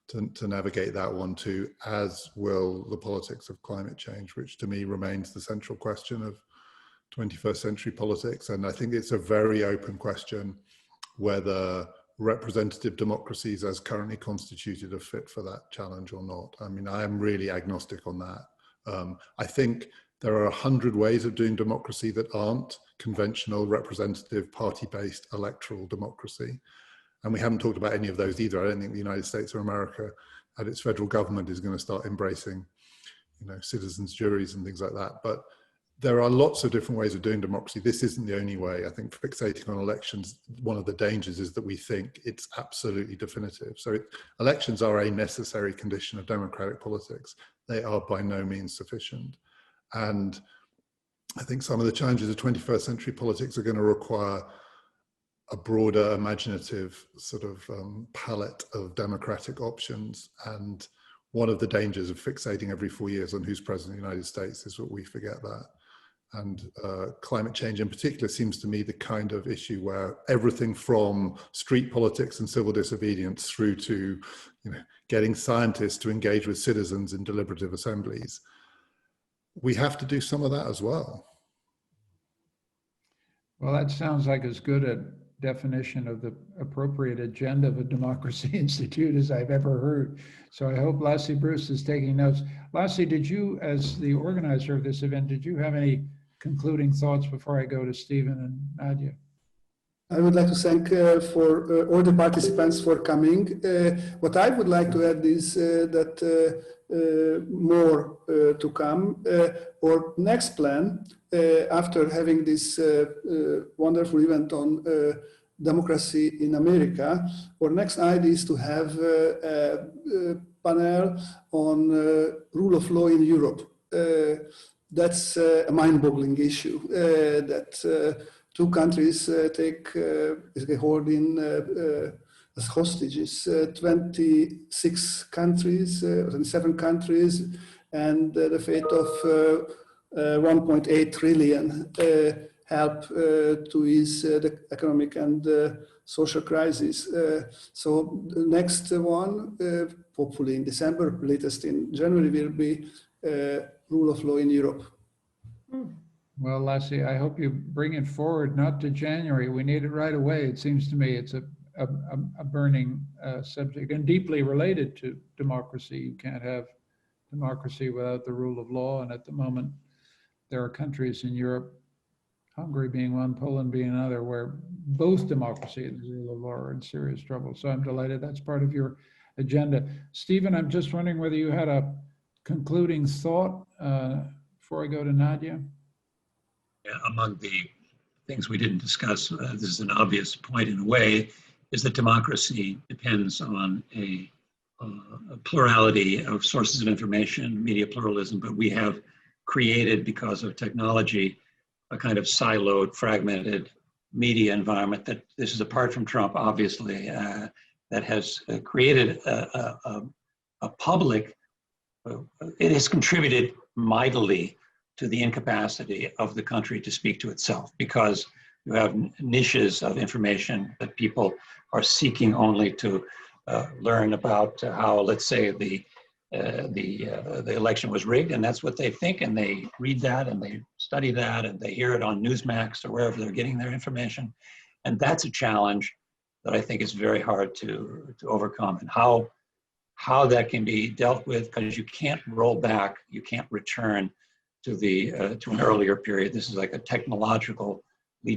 to navigate that one too, as will the politics of climate change, which to me remains the central question of 21st century politics. And I think it's a very open question whether representative democracies as currently constituted are fit for that challenge or not. I mean, I am really agnostic on that. I think there are 100 ways of doing democracy that aren't conventional, representative, party-based electoral democracy. And we haven't talked about any of those either. I don't think the United States or America at its federal government is going to start embracing, you know, citizens' juries and things like that. But there are lots of different ways of doing democracy. This isn't the only way. I think fixating on elections, one of the dangers is that we think it's absolutely definitive. So elections are a necessary condition of democratic politics. They are by no means sufficient. And I think some of the challenges of 21st century politics are going to require a broader imaginative sort of palette of democratic options. And one of the dangers of fixating every 4 years on who's president of the United States is that we forget that. And climate change in particular seems to me the kind of issue where everything from street politics and civil disobedience through to, you know, getting scientists to engage with citizens in deliberative assemblies, we have to do some of that as well. Well, that sounds like as good a definition of the appropriate agenda of a democracy institute as I've ever heard. So I hope Laszlo Bruszt is taking notes. Laszlo, did you, as the organizer of this event, did you have any concluding thoughts before I go to Stephen and Nadia? I would like to thank for all the participants for coming. What I would like to add is that more to come. Our next plan, after having this wonderful event on democracy in America, our next idea is to have a panel on rule of law in Europe. That's a mind-boggling issue that two countries hold in as hostages, 26 countries, 27 countries, and the fate of 1.8 trillion help to ease the economic and social crisis. So the next one, hopefully in December, latest in January, will be rule of law in Europe. Well, Laszlo, I hope you bring it forward, not to January. We need it right away. It seems to me it's a burning subject and deeply related to democracy. You can't have democracy without the rule of law. And at the moment, there are countries in Europe, Hungary being one, Poland being another, where both democracy and the rule of law are in serious trouble. So I'm delighted that's part of your agenda. Stephen, I'm just wondering whether you had a concluding thought before I go to Nadia. Yeah, among the things we didn't discuss, this is an obvious point in a way, is that democracy depends on a plurality of sources of information, media pluralism, but we have created, because of technology, a kind of siloed, fragmented media environment that, this is apart from Trump, obviously, that has created a public, it has contributed mightily to the incapacity of the country to speak to itself, because you have niches of information that people are seeking only to learn about how, let's say, the election was rigged, and that's what they think, and they read that and they study that and they hear it on Newsmax or wherever they're getting their information. And that's a challenge that I think is very hard to overcome, and how that can be dealt with, because you can't roll back, you can't return to to an earlier period. This is like a technologically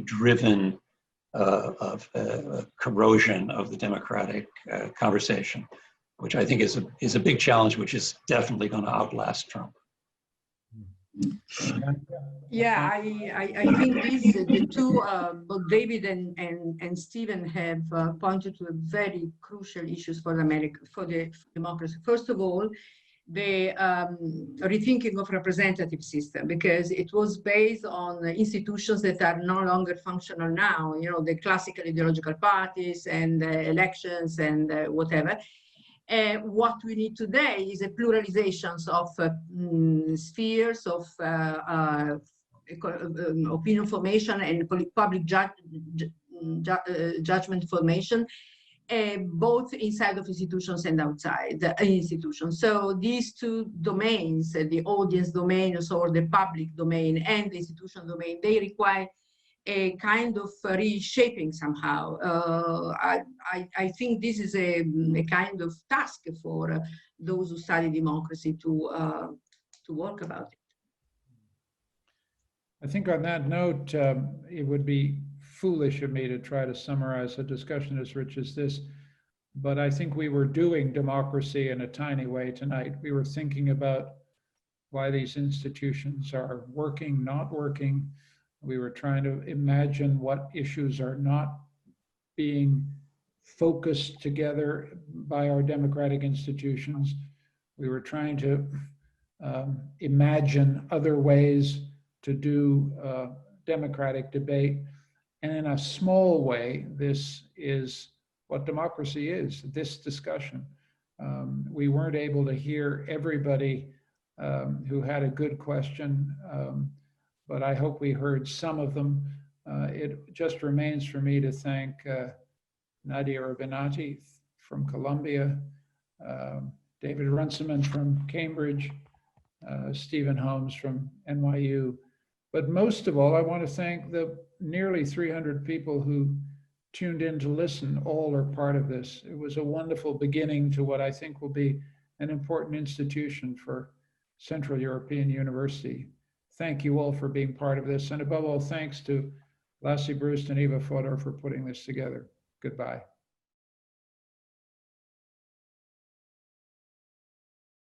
driven corrosion of the democratic conversation, which I think is a big challenge, which is definitely going to outlast Trump. Yeah, I think these the two both David and Stephen have pointed to very crucial issues for the democracy. First of all, the rethinking of representative system, because it was based on institutions that are no longer functional now, you know, the classical ideological parties and elections and whatever. What we need today is a pluralization of spheres of opinion formation and public judgment formation, both inside of institutions and outside the institutions. So these two domains, the audience domain or the public domain and the institutional domain, they require a kind of reshaping somehow. I think this is a kind of task for those who study democracy to work about it. I think on that note, it would be foolish of me to try to summarize a discussion as rich as this, but I think we were doing democracy in a tiny way tonight. We were thinking about why these institutions are working, not working. We were trying to imagine what issues are not being focused together by our democratic institutions. We were trying to imagine other ways to do democratic debate. And in a small way, this is what democracy is, this discussion. We weren't able to hear everybody who had a good question, but I hope we heard some of them. It just remains for me to thank Nadia Urbinati from Columbia, David Runciman from Cambridge, Stephen Holmes from NYU. But most of all, I want to thank the nearly 300 people who tuned in to listen. All are part of this. It was a wonderful beginning to what I think will be an important institution for Central European University. Thank you all for being part of this. And above all, thanks to Laszlo Bruszt and Eva Fodor for putting this together. Goodbye.